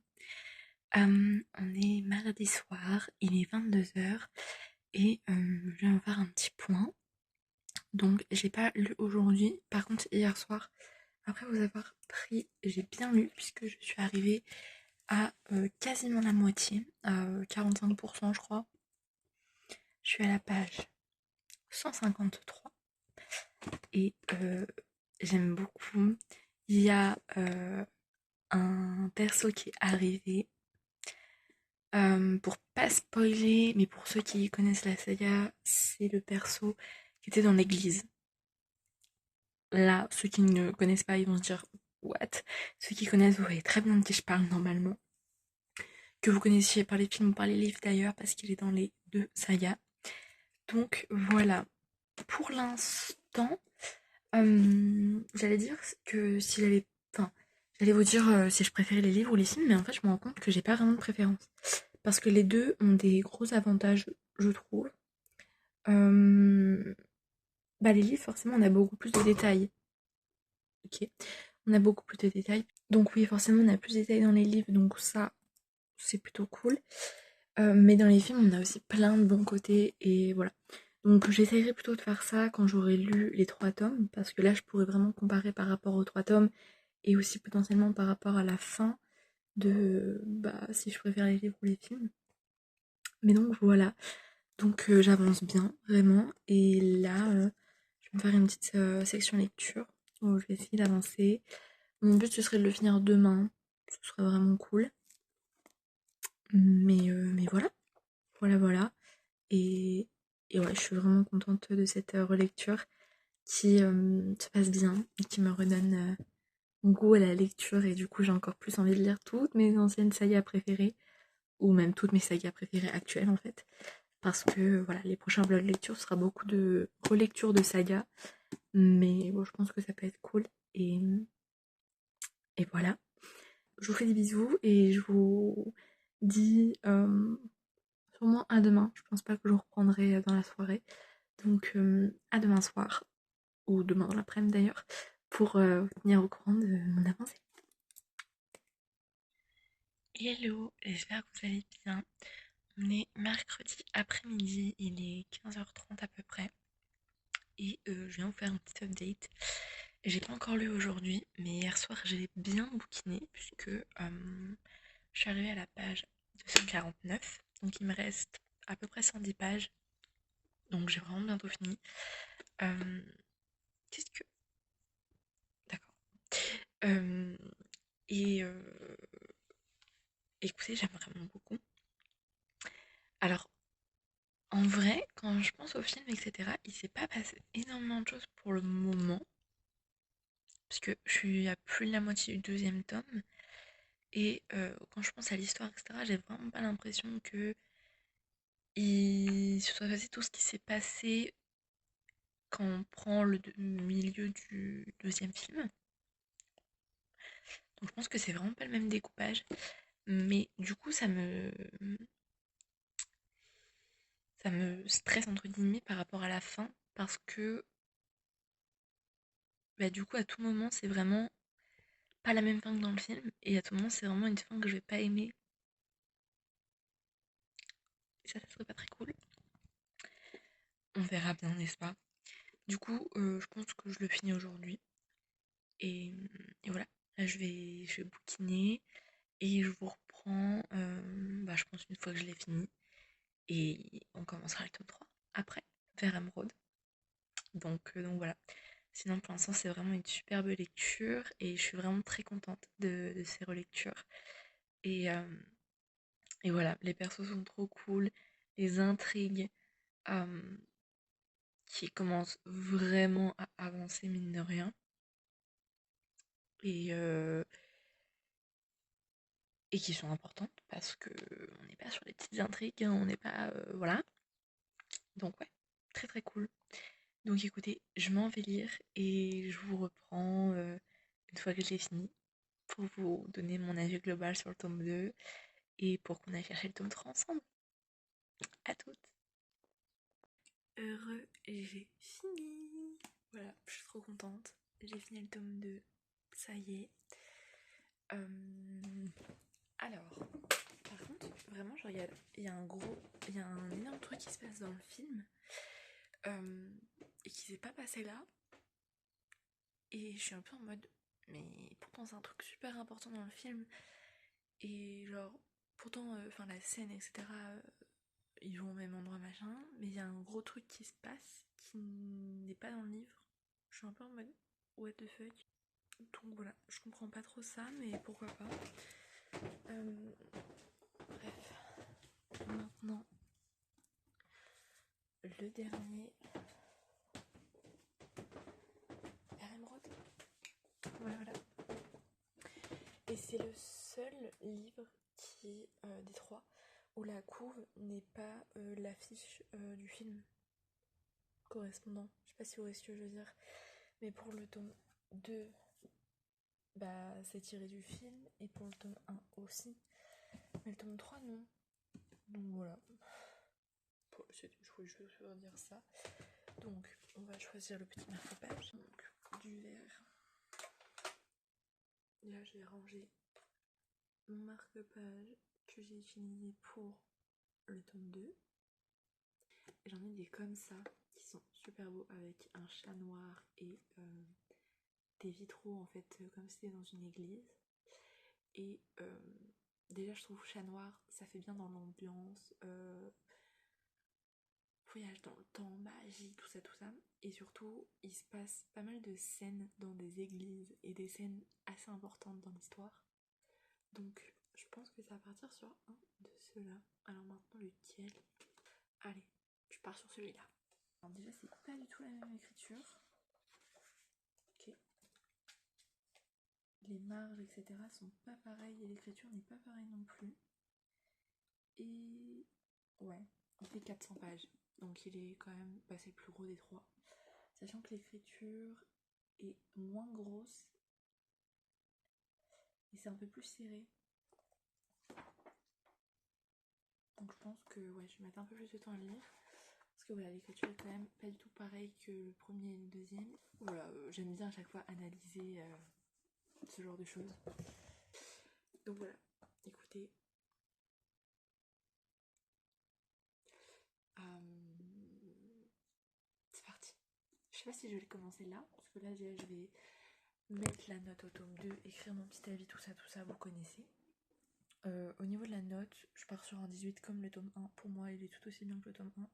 On est mardi soir, il est 22h et je viens faire un petit point Donc j'ai pas lu aujourd'hui. Par contre hier soir, après vous avoir pris, j'ai bien lu puisque je suis arrivée à quasiment la moitié, à 45% je crois. Je suis à la page 153 et j'aime beaucoup. Il y a un perso qui est arrivé. Pour pas spoiler, mais pour ceux qui connaissent la saga, c'est le perso qui était dans l'église. Là, ceux qui ne connaissent pas, ils vont se dire what? Ceux qui connaissent, vous voyez très bien de qui je parle normalement. Que vous connaissiez par les films ou par les livres d'ailleurs, parce qu'il est dans les deux sagas. Donc voilà. Pour l'instant, j'allais dire que si j'avais. Enfin, j'allais vous dire si je préférais les livres ou les films, mais en fait, je me rends compte que j'ai pas vraiment de préférence. Parce que les deux ont des gros avantages, je trouve. Bah, les livres, forcément, on a beaucoup plus de détails. Ok, on a beaucoup plus de détails. Donc oui, forcément, on a plus de détails dans les livres, donc ça, c'est plutôt cool. Mais dans les films, on a aussi plein de bons côtés, et voilà. Donc j'essaierai plutôt de faire ça quand j'aurai lu les 3 tomes, parce que là, je pourrais vraiment comparer par rapport aux 3 tomes, et aussi potentiellement par rapport à la fin de, bah, si je préfère les livres ou les films. Mais donc voilà, donc j'avance bien, vraiment, et là, je vais me faire une petite section lecture, où je vais essayer d'avancer. Mon but, ce serait de le finir demain, ce serait vraiment cool. Mais voilà, voilà. Et, et ouais, je suis vraiment contente de cette relecture qui se passe bien et qui me redonne goût à la lecture. Et du coup, j'ai encore plus envie de lire toutes mes anciennes sagas préférées, ou même toutes mes sagas préférées actuelles en fait. Parce que voilà, les prochains blogs lecture sera beaucoup de relecture de sagas. Mais bon, je pense que ça peut être cool. Et voilà. Je vous fais des bisous et je vous dis sûrement à demain. Je pense pas que je reprendrai dans la soirée. Donc à demain soir, ou demain dans l'après-midi d'ailleurs, pour vous tenir au courant de mon avancée. Hello, j'espère que vous allez bien. On est mercredi après-midi, il est 15h30 à peu près. Et je viens vous faire un petit update. J'ai pas encore lu aujourd'hui, mais hier soir j'ai bien bouquiné puisque je suis arrivée à la page 249. Donc il me reste à peu près 110 pages. Donc j'ai vraiment bientôt fini. Euh, Qu'est-ce que... D'accord. Euh, et écoutez, j'aime vraiment beaucoup. Alors, en vrai, quand je pense au film, etc., il s'est pas passé énormément de choses pour le moment. Parce que je suis à plus de la moitié du deuxième tome. Et quand je pense à l'histoire, etc., j'ai vraiment pas l'impression que il se soit passé tout ce qui s'est passé quand on prend le milieu du deuxième film. Donc je pense que c'est vraiment pas le même découpage. Mais du coup, ça me stresse entre guillemets par rapport à la fin. Parce que bah, du coup, à tout moment, c'est vraiment pas la même fin que dans le film. Et à tout moment, c'est vraiment une fin que je vais pas aimer. Et ça serait pas très cool. On verra bien, n'est-ce pas? Du coup, je pense que je le finis aujourd'hui. Et, et voilà, là je vais bouquiner et je vous reprends, bah, je pense une fois que je l'ai fini. Et on commencera le tome 3 après, vers Emeraude. Donc voilà. Sinon pour l'instant c'est vraiment une superbe lecture et je suis vraiment très contente de ces relectures. Et, euh, et voilà, les persos sont trop cool, les intrigues euh, qui commencent vraiment à avancer mine de rien. Et, et qui sont importantes parce que on n'est pas sur les petites intrigues, hein, on n'est pas voilà. Donc ouais, très très cool. Donc écoutez, je m'en vais lire et je vous reprends une fois que je l'ai fini pour vous donner mon avis global sur le tome 2 et pour qu'on aille chercher le tome 3 ensemble. À toutes. Heureux, j'ai fini. Voilà, je suis trop contente. J'ai fini le tome 2. Ça y est. Alors, par contre, vraiment, genre, il y a un énorme truc qui se passe dans le film. et qui s'est pas passé là. Et je suis un peu en mode, mais pourtant c'est un truc super important dans le film. Et genre, pourtant, enfin la scène, etc., ils vont au même endroit, machin, mais il y a un gros truc qui se passe qui n'est pas dans le livre. Je suis un peu en mode, what the fuck. Donc voilà, je comprends pas trop ça, mais pourquoi pas. Bref, maintenant, le dernier. Vers émeraude. Voilà, voilà. Et c'est le seul livre qui, des trois, où la couve n'est pas l'affiche du film correspondant. Je sais pas si vous voyez ce que je veux dire. Mais pour le tome 2, bah, c'est tiré du film, et pour le tome 1 aussi. Mais le tome 3, non. Donc voilà. Je voulais juste vous dire ça. Donc, on va choisir le petit marque-page. Donc, du vert. Là, je vais ranger mon marque-page que j'ai utilisé pour le tome 2. Et j'en ai des comme ça, qui sont super beaux, avec un chat noir et des vitraux, en fait, comme si c'était dans une église. Et déjà, je trouve chat noir, ça fait bien dans l'ambiance. Voyage dans le temps, magie, tout ça, tout ça. Et surtout, il se passe pas mal de scènes dans des églises et des scènes assez importantes dans l'histoire. Donc, je pense que ça va partir sur un de ceux-là. Alors maintenant, lequel? Allez, je pars sur celui-là. Alors déjà, c'est pas du tout la même écriture. Ok. Les marges, etc. sont pas pareilles et l'écriture n'est pas pareille non plus. Et ouais, il fait 400 pages. Donc il est quand même, bah, c'est le plus gros des trois. Sachant que l'écriture est moins grosse et c'est un peu plus serré. Donc je pense que ouais, je vais mettre un peu plus de temps à le lire. Parce que voilà, l'écriture est quand même pas du tout pareille que le premier et le deuxième. Voilà, j'aime bien à chaque fois analyser ce genre de choses. Donc voilà, écoutez. C'est parti. Je sais pas si je vais commencer là, parce que là déjà je vais mettre la note au tome 2, écrire mon petit avis, tout ça, vous connaissez. Au niveau de la note, je pars sur un 18 comme le tome 1. Pour moi, il est tout aussi bien que le tome 1.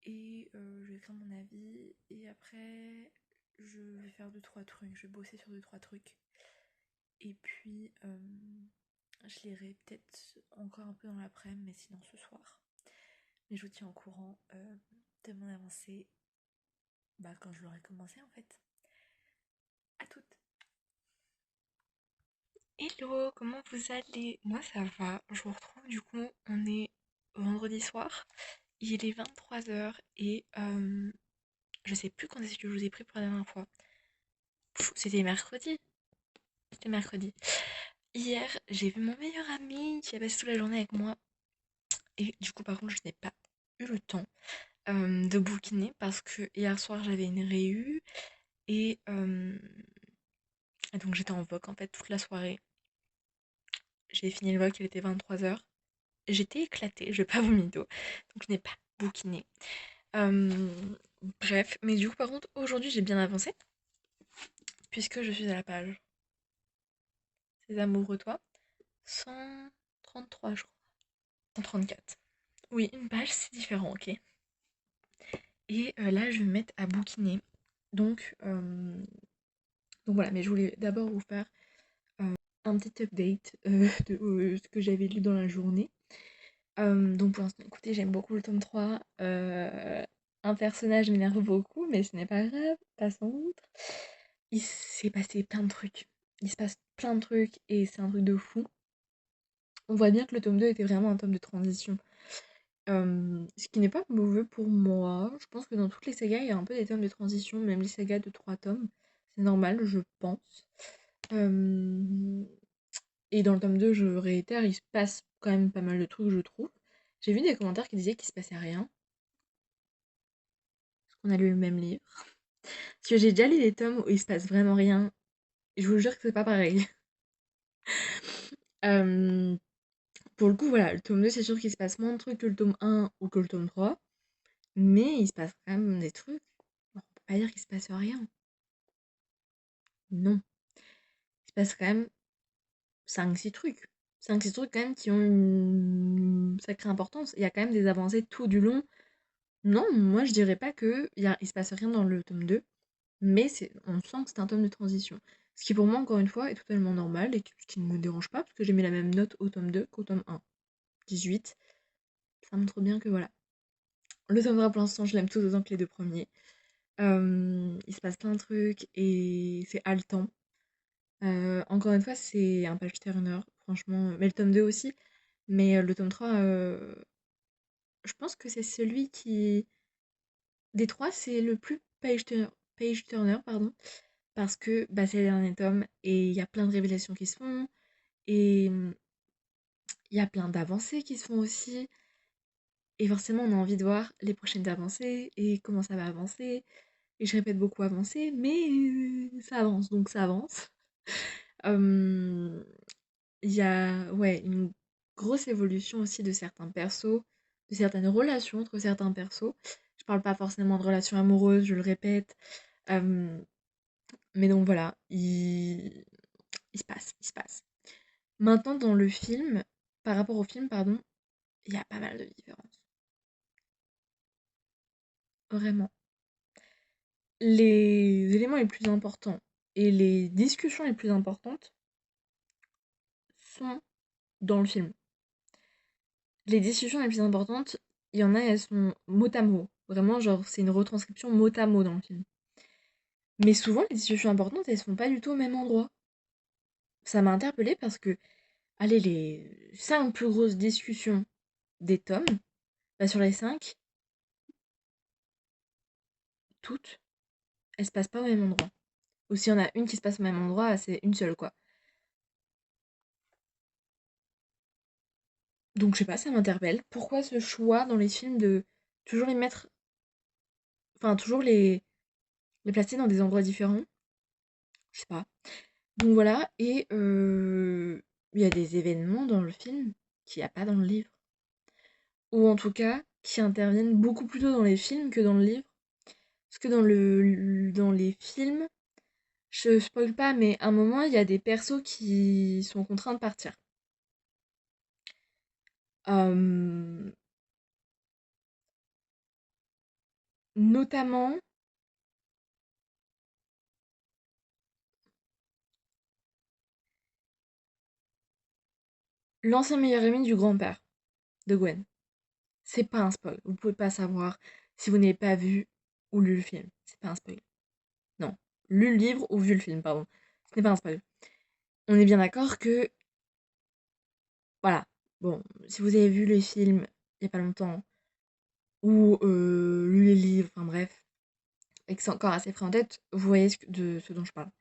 Et je vais écrire mon avis. Et après, je vais faire 2-3 trucs. Je vais bosser sur 2-3 trucs. Et puis, je lirai peut-être encore un peu dans l'après-midi, mais sinon ce soir. Mais je vous tiens au courant de mon avancée quand je l'aurai commencé en fait. À toutes. Hello, comment vous allez? Moi ça va, je vous retrouve du coup, on est vendredi soir, il est 23h et je sais plus quand est-ce que je vous ai pris pour la dernière fois. C'était mercredi. C'était mercredi. Hier, j'ai vu mon meilleur ami qui a passé toute la journée avec moi et du coup par contre je n'ai pas eu le temps de bouquiner parce que hier soir j'avais une réu et donc j'étais en voc en fait toute la soirée. J'ai fini le voc, il était 23h. J'étais éclatée, je vais pas vous mytho, donc je n'ai pas bouquiné. Euh, Bref, mais du coup par contre aujourd'hui j'ai bien avancé puisque je suis à la page Ces amoureux toi 133 je crois. 134. Oui, une page c'est différent, ok. Et là je vais me mettre à bouquiner. Donc voilà, mais je voulais d'abord vous faire un petit update de ce que j'avais lu dans la journée. Donc pour l'instant, écoutez, j'aime beaucoup le tome 3. Un personnage m'énerve beaucoup, mais ce n'est pas grave, passons outre. Il s'est passé plein de trucs. Il se passe plein de trucs et c'est un truc de fou. On voit bien que le tome 2 était vraiment un tome de transition. Ce qui n'est pas mauvais pour moi. Je pense que dans toutes les sagas, il y a un peu des tomes de transition, même les sagas de 3 tomes. C'est normal, je pense. Et dans le tome 2, je réitère, il se passe quand même pas mal de trucs, je trouve. J'ai vu des commentaires qui disaient qu'il se passait rien. Parce qu'on a lu le même livre. Parce que j'ai déjà lu des tomes où il se passe vraiment rien. Et je vous jure que c'est pas pareil. Pour le coup, voilà, le tome 2, c'est sûr qu'il se passe moins de trucs que le tome 1 ou que le tome 3. mais il se passe quand même des trucs. On peut pas dire qu'il se passe rien. Non. Il se passe quand même 5-6 trucs. 5-6 trucs quand même qui ont une sacrée importance. Il y a quand même des avancées tout du long. Non, moi je dirais pas il se passe rien dans le tome 2, mais on sent que c'est un tome de transition. Ce qui pour moi, encore une fois, est totalement normal et qui ne me dérange pas, parce que j'ai mis la même note au tome 2 qu'au tome 1. 18. Ça montre bien que voilà. Le tome 3 pour l'instant, je l'aime tout autant que les deux premiers. Il se passe plein de trucs et c'est haletant. Encore une fois, c'est un page turner, franchement. Mais le tome 2 aussi. Mais le tome 3, je pense que c'est celui qui. Des trois, c'est le plus page turner, pardon. Parce que bah, c'est le dernier tome et il y a plein de révélations qui se font. Et il y a plein d'avancées qui se font aussi. Et forcément, on a envie de voir les prochaines avancées et comment ça va avancer. Et je répète beaucoup avancer, mais ça avance, donc ça avance. Euh, Il y a ouais, une grosse évolution aussi de certains persos, de certaines relations entre certains persos. Je parle pas forcément de relations amoureuses, je le répète. Euh, mais donc voilà, il se passe, il se passe. Maintenant, dans le film, par rapport au film, pardon, il y a pas mal de différences. Vraiment. Les éléments les plus importants et les discussions les plus importantes sont dans le film. Les discussions les plus importantes, il y en a, elles sont mot à mot. Vraiment, genre, c'est une retranscription mot à mot dans le film. Mais souvent, les discussions importantes, elles se font pas du tout au même endroit. Ça m'a interpellée parce que, allez, les 5 plus grosses discussions des tomes, bah, sur les 5, toutes, elles se passent pas au même endroit. Ou s'il y en a une qui se passe au même endroit, c'est une seule, quoi. Donc, je sais pas, ça m'interpelle. Pourquoi ce choix dans les films de toujours les mettre, enfin, toujours les placer dans des endroits différents? Je sais pas. Donc voilà, et il y a des événements dans le film qu'il y a pas dans le livre. Ou en tout cas, qui interviennent beaucoup plus tôt dans les films que dans le livre. Parce que dans les films, je spoil pas, mais à un moment, il y a des persos qui sont contraints de partir. Euh, Notamment l'ancien meilleur ami du grand-père de Gwen. C'est pas un spoil. Vous pouvez pas savoir si vous n'avez pas vu ou lu le film. C'est pas un spoil. Non. Lu le livre ou vu le film, pardon. Ce n'est pas un spoil. On est bien d'accord que, voilà, bon, si vous avez vu les films il y a pas longtemps, ou lu les livres, enfin bref, et que c'est encore assez frais en tête, vous voyez de ce dont je parle.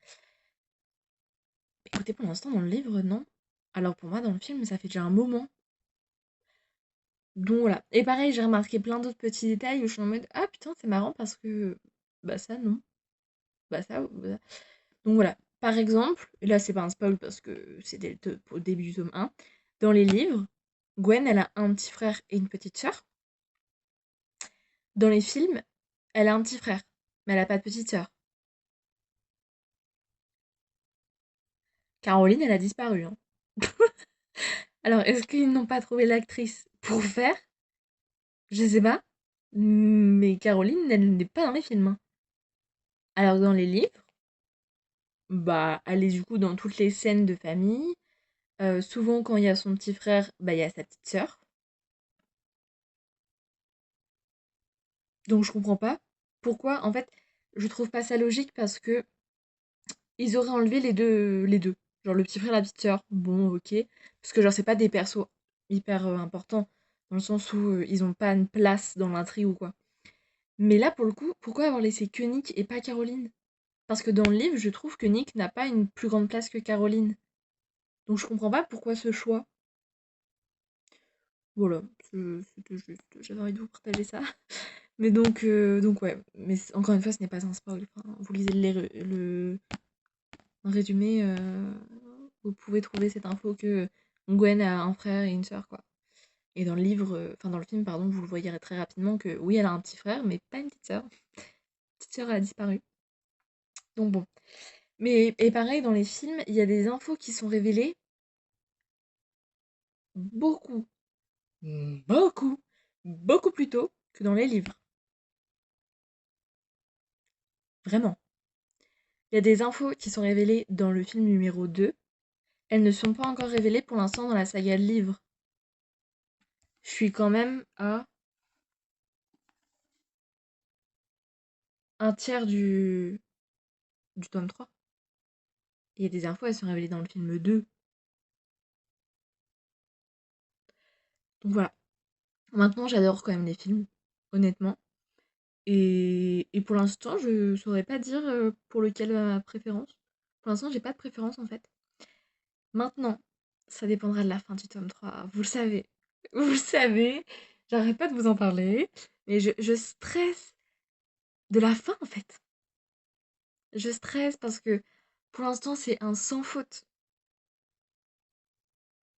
Écoutez, pour l'instant, dans le livre, non. Alors pour moi, dans le film, ça fait déjà un moment. Donc voilà. Et pareil, j'ai remarqué plein d'autres petits détails où je suis en mode, ah putain, c'est marrant parce que, bah ça, non. Bah ça, bah. Donc voilà. Par exemple, et là c'est pas un spoil parce que c'était au début du tome 1, dans les livres, Gwen, elle a un petit frère et une petite sœur. Dans les films, elle a un petit frère, mais elle a pas de petite sœur. Caroline, elle a disparu, hein. Alors, est-ce qu'ils n'ont pas trouvé l'actrice pour faire? Je sais pas. Mais Caroline, elle n'est pas dans les films, hein. Alors, dans les livres, bah, elle est du coup dans toutes les scènes de famille. Souvent, quand il y a son petit frère, bah, il y a sa petite sœur. Donc, je comprends pas pourquoi. En fait, je trouve pas ça logique parce que ils auraient enlevé les deux. Genre le petit frère et la petite sœur. Bon, ok. Parce que genre c'est pas des persos hyper importants dans le sens où ils ont pas une place dans l'intrigue ou quoi. Mais là pour le coup, pourquoi avoir laissé que Nick et pas Caroline? Parce que dans le livre, je trouve que Nick n'a pas une plus grande place que Caroline. Donc je comprends pas pourquoi ce choix. Voilà, c'était juste, j'avais envie de vous partager ça. Mais donc ouais, mais encore une fois, ce n'est pas un spoil. Enfin, vous lisez le résumé, vous pouvez trouver cette info que Gwen a un frère et une sœur, quoi. Et dans le livre, enfin dans le film, pardon, vous le voyez très rapidement que oui, elle a un petit frère, mais pas une petite sœur. Petite sœur a disparu. Donc bon. Mais et pareil, dans les films, il y a des infos qui sont révélées beaucoup, beaucoup, beaucoup plus tôt que dans les livres. Vraiment. Il y a des infos qui sont révélées dans le film numéro 2. Elles ne sont pas encore révélées pour l'instant dans la saga de livres. Je suis quand même à un tiers du tome 3. Il y a des infos, elles sont révélées dans le film 2. Donc voilà. Maintenant, j'adore quand même les films, honnêtement. Et pour l'instant, je saurais pas dire pour lequel va ma préférence. Pour l'instant, j'ai pas de préférence en fait. Maintenant, ça dépendra de la fin du tome 3. Vous le savez. Vous le savez. J'arrête pas de vous en parler. Mais je stresse de la fin en fait. Je stresse parce que pour l'instant, c'est un sans faute.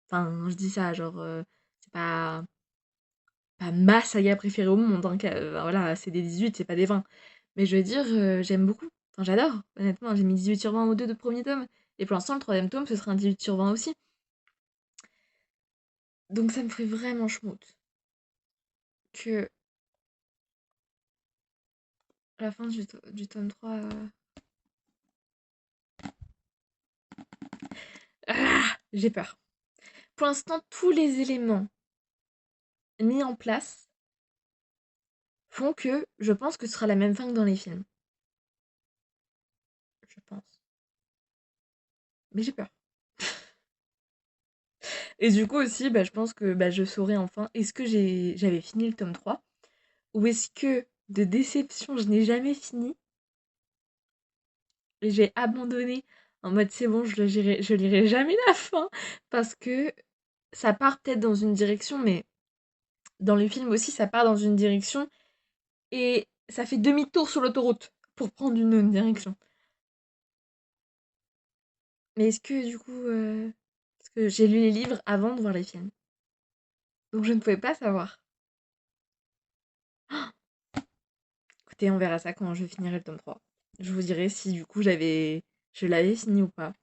Enfin, je dis ça, genre, c'est pas ma saga préférée au monde, hein, voilà, c'est des 18, c'est pas des 20. Mais je veux dire, j'aime beaucoup. Enfin, j'adore, honnêtement, j'ai mis 18 sur 20 aux deux de premiers tomes. Et pour l'instant, le troisième tome, ce sera un 18 sur 20 aussi. Donc ça me ferait vraiment schmoute que la fin du tome 3... j'ai peur. Pour l'instant, tous les éléments mis en place font que je pense que ce sera la même fin que dans les films. Je pense. Mais j'ai peur. Et du coup aussi, bah, je pense que bah, je saurai enfin, est-ce que j'avais fini le tome 3 ou est-ce que, de déception, je n'ai jamais fini et j'ai abandonné en mode c'est bon, je lirai jamais la fin parce que ça part peut-être dans une direction, mais dans le film aussi, ça part dans une direction et ça fait demi-tour sur l'autoroute pour prendre une autre direction. Mais est-ce que du coup, parce que j'ai lu les livres avant de voir les films, donc je ne pouvais pas savoir. Écoutez, on verra ça quand je finirai le tome 3. Je vous dirai si du coup je l'avais fini ou pas.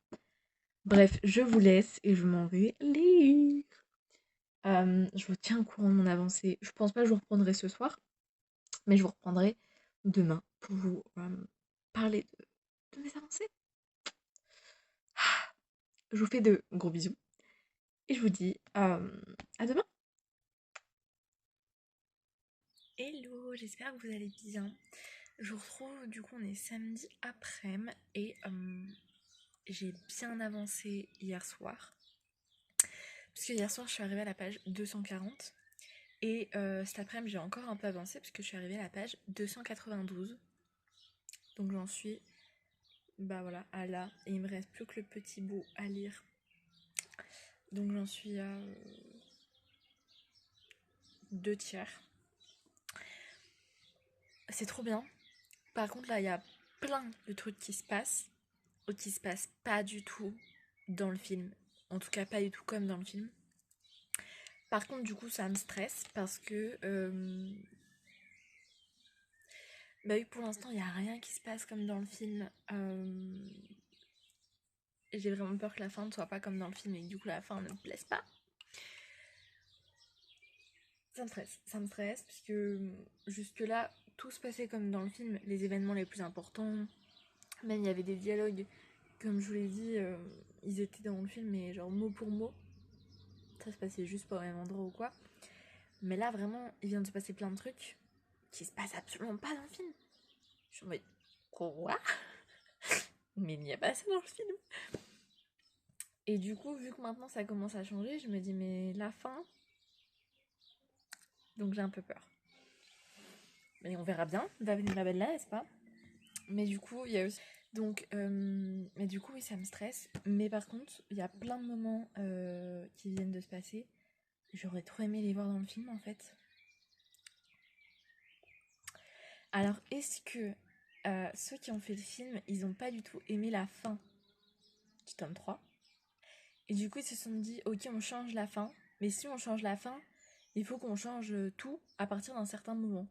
Bref, je vous laisse et je m'en vais lire. Je vous tiens au courant de mon avancée. Je pense pas que je vous reprendrai ce soir, mais je vous reprendrai demain pour vous parler de mes avancées. Je vous fais de gros bisous et je vous dis à demain. Hello, j'espère que vous allez bien. Je vous retrouve, du coup on est samedi après-midi et j'ai bien avancé hier soir. Parce que hier soir je suis arrivée à la page 240 et cet après-midi j'ai encore un peu avancé parce que je suis arrivée à la page 292. Donc j'en suis bah voilà à là et il me reste plus que le petit bout à lire. Donc j'en suis à 2 tiers. C'est trop bien. Par contre là il y a plein de trucs qui se passent ou qui se passent pas du tout dans le film. En tout cas pas du tout comme dans le film. Par contre du coup ça me stresse parce que bah oui pour l'instant il n'y a rien qui se passe comme dans le film. J'ai vraiment peur que la fin ne soit pas comme dans le film et que du coup la fin ne me plaise pas. Ça me stresse puisque jusque là tout se passait comme dans le film, les événements les plus importants, même il y avait des dialogues, comme je vous l'ai dit, ils étaient dans le film mais genre mot pour mot, ça se passait juste pas au même endroit ou quoi. Mais là vraiment il vient de se passer plein de trucs qui se passent absolument pas dans le film. Je suis en mode quoi? Mais il n'y a pas ça dans le film. Et du coup vu que maintenant ça commence à changer, je me dis mais la fin, donc j'ai un peu peur. Mais on verra bien, va venir la belle là, n'est-ce pas? Mais du coup, il y a aussi... Donc, mais du coup, oui, ça me stresse. Mais par contre, il y a plein de moments qui viennent de se passer. J'aurais trop aimé les voir dans le film, en fait. Alors, est-ce que ceux qui ont fait le film, ils n'ont pas du tout aimé la fin du tome 3? Et du coup, ils se sont dit, ok, on change la fin. Mais si on change la fin, il faut qu'on change tout à partir d'un certain moment.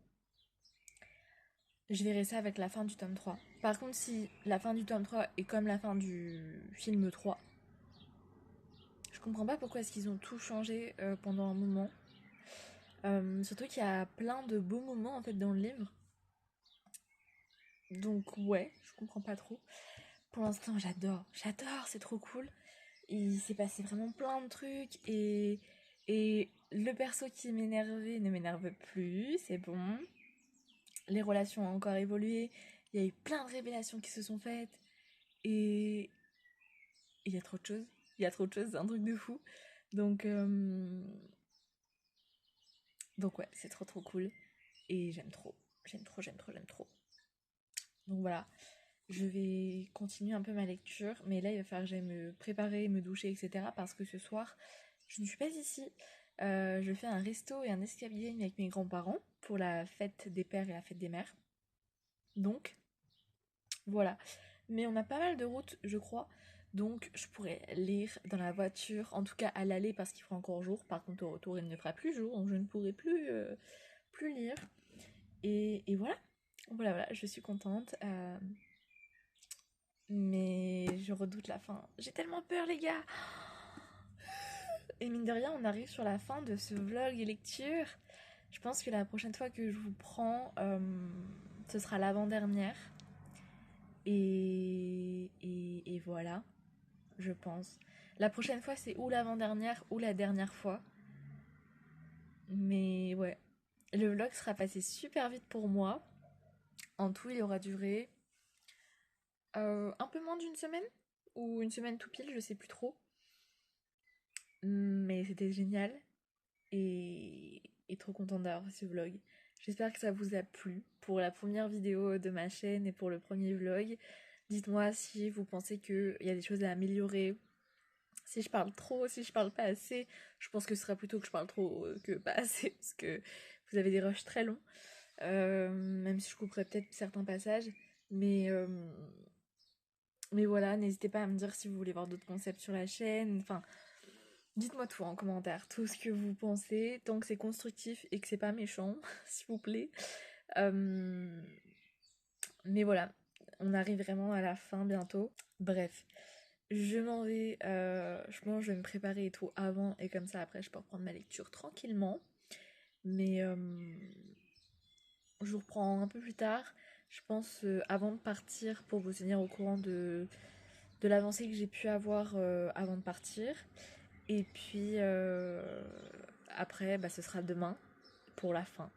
Je verrai ça avec la fin du tome 3. Par contre, si la fin du tome 3 est comme la fin du film 3, je comprends pas pourquoi est-ce qu'ils ont tout changé pendant un moment. Surtout qu'il y a plein de beaux moments en fait dans le livre. Donc ouais, je comprends pas trop. Pour l'instant, j'adore, c'est trop cool. Il s'est passé vraiment plein de trucs et le perso qui m'énervait ne m'énerve plus, c'est bon. Les relations ont encore évolué, il y a eu plein de révélations qui se sont faites et il y a trop de choses. Il y a trop de choses, c'est un truc de fou. Donc, donc ouais, c'est trop cool et j'aime trop. J'aime trop. Donc voilà, je vais continuer un peu ma lecture, mais là il va falloir que j'aille me préparer, me doucher, etc. Parce que ce soir, je ne suis pas ici. Je fais un resto et un escape game avec mes grands-parents pour la fête des pères et la fête des mères. Donc, voilà. Mais on a pas mal de routes, je crois. Donc, je pourrais lire dans la voiture, en tout cas à l'aller parce qu'il fera encore jour. Par contre, au retour, il ne fera plus jour, donc je ne pourrai plus lire. Et voilà. Voilà, je suis contente. Mais je redoute la fin. J'ai tellement peur, les gars. Et mine de rien, on arrive sur la fin de ce vlog et lecture. Je pense que la prochaine fois que je vous prends, ce sera l'avant-dernière. Et voilà, je pense. La prochaine fois, c'est ou l'avant-dernière ou la dernière fois. Mais ouais, le vlog sera passé super vite pour moi. En tout, il aura duré un peu moins d'une semaine. Ou une semaine tout pile, je sais plus trop. Mais c'était génial. Et trop contente d'avoir fait ce vlog. J'espère que ça vous a plu pour la première vidéo de ma chaîne et pour le premier vlog. Dites-moi si vous pensez qu'il y a des choses à améliorer, si je parle trop, si je parle pas assez. Je pense que ce sera plutôt que je parle trop que pas assez, parce que vous avez des rushs très longs. Même si je couperai peut-être certains passages. Mais voilà, n'hésitez pas à me dire si vous voulez voir d'autres concepts sur la chaîne. Enfin, dites-moi tout en commentaire, tout ce que vous pensez, tant que c'est constructif et que c'est pas méchant, s'il vous plaît. Mais voilà, on arrive vraiment à la fin bientôt. Bref, je m'en vais, je pense que je vais me préparer et tout avant, et comme ça après je peux reprendre ma lecture tranquillement. Mais je vous reprends un peu plus tard, je pense avant de partir pour vous tenir au courant de l'avancée que j'ai pu avoir avant de partir. Et puis après, bah, ce sera demain pour la fin.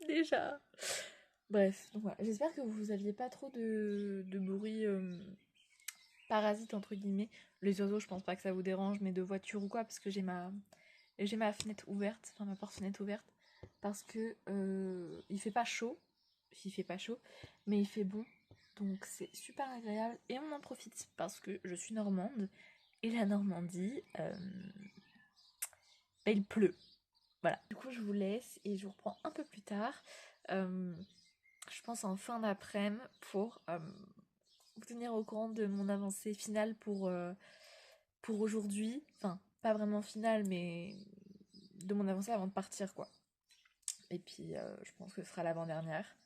Déjà. Bref, donc voilà. J'espère que vous aviez pas trop de bruit parasite entre guillemets. Les oiseaux, je pense pas que ça vous dérange, mais de voiture ou quoi, parce que j'ai ma fenêtre ouverte, enfin ma porte-fenêtre ouverte, parce que il fait pas chaud, mais il fait bon, donc c'est super agréable et on en profite parce que je suis normande et la Normandie, bah, il pleut. Voilà. Du coup, je vous laisse et je vous reprends un peu plus tard. Euh, je pense en fin d'après-midi pour vous tenir au courant de mon avancée finale pour aujourd'hui. Enfin, pas vraiment finale, mais de mon avancée avant de partir, quoi. Et puis, je pense que ce sera l'avant-dernière.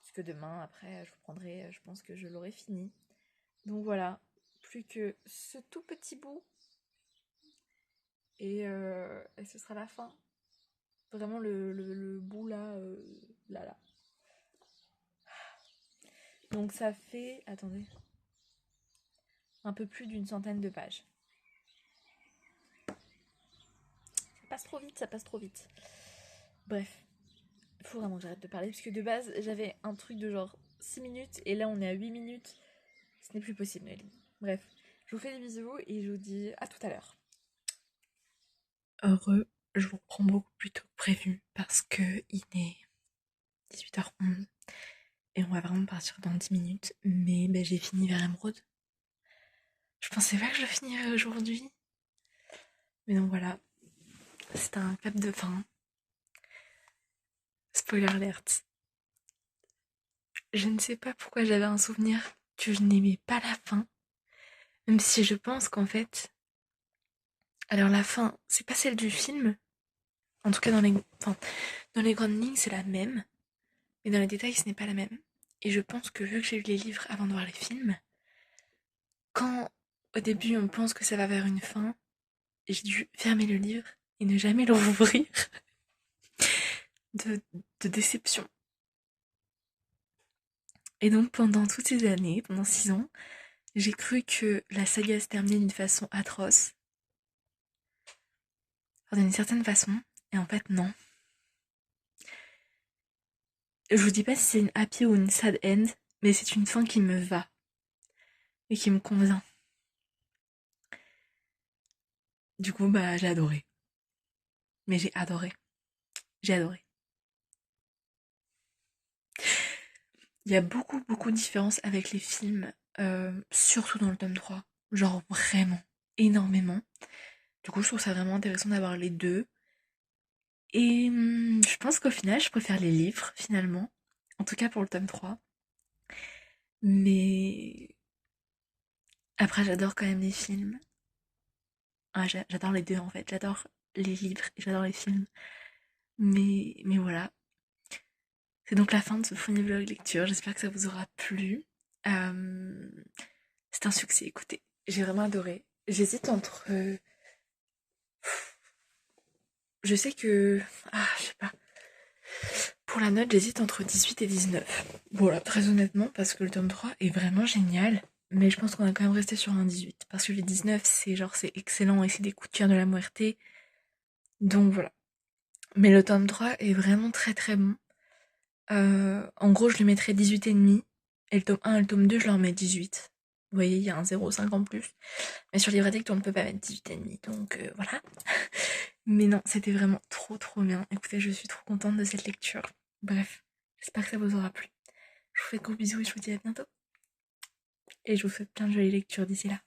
Puisque demain, après, je vous prendrai, je pense que je l'aurai fini. Donc voilà, plus que ce tout petit bout. Et ce sera la fin. Vraiment le bout là, là. Donc ça fait, attendez, un peu plus d'une centaine de pages. Ça passe trop vite. Bref, il faut vraiment que j'arrête de parler, puisque de base, j'avais un truc de genre 6 minutes, et là on est à 8 minutes. Ce n'est plus possible, Nelly. Bref, je vous fais des bisous, et je vous dis à tout à l'heure. Heureux, je vous reprends beaucoup plus tôt que prévu, parce que il est 18h11, et on va vraiment partir dans 10 minutes, mais ben, j'ai fini vers Emeraude. Je pensais pas que je le finirais aujourd'hui. Mais donc voilà, c'est un cap de fin. Spoiler alert. Je ne sais pas pourquoi j'avais un souvenir que je n'aimais pas la fin. Même si je pense qu'en fait, Alors la fin, c'est pas celle du film. En tout cas, dans les grandes lignes, c'est la même. Mais dans les détails, ce n'est pas la même. Et je pense que vu que j'ai lu les livres avant de voir les films, quand au début on pense que ça va vers une fin, j'ai dû fermer le livre et ne jamais le rouvrir de, de déception. Et donc pendant toutes ces années, pendant 6 ans, j'ai cru que la saga se terminait d'une façon atroce, enfin, d'une certaine façon, et en fait non. Je vous dis pas si c'est une happy ou une sad end, mais c'est une fin qui me va et qui me convient. Du coup, bah j'ai adoré. Mais j'ai adoré. J'ai adoré. Il y a beaucoup de différences avec les films, surtout dans le tome 3. Genre vraiment, énormément. Du coup, je trouve ça vraiment intéressant d'avoir les deux. Et je pense qu'au final, je préfère les livres, finalement. En tout cas pour le tome 3. Mais après, j'adore quand même les films. Ah, j'adore les deux en fait. J'adore les livres et j'adore les films. Mais voilà. C'est donc la fin de ce premier vlog lecture. J'espère que ça vous aura plu. Euh, c'est un succès, écoutez. J'ai vraiment adoré. J'hésite entre. Je sais que. Ah, je sais pas. Pour la note, j'hésite entre 18 et 19. Voilà, très honnêtement, parce que le tome 3 est vraiment génial. Mais je pense qu'on va quand même rester sur un 18. Parce que le 19, c'est genre, c'est excellent et c'est des coups de cœur de la muerte. Donc voilà. Mais le tome 3 est vraiment très bon. En gros, je lui mettrais 18,5. Et le tome 1 et le tome 2, je leur mets 18. Vous voyez, il y a un 0,5 en plus. Mais sur Livre on ne peut pas mettre 18,5. Donc voilà. Mais non, c'était vraiment trop bien. Écoutez, je suis trop contente de cette lecture. Bref, j'espère que ça vous aura plu. Je vous fais de gros bisous et je vous dis à bientôt. Et je vous souhaite plein de jolies lectures d'ici là.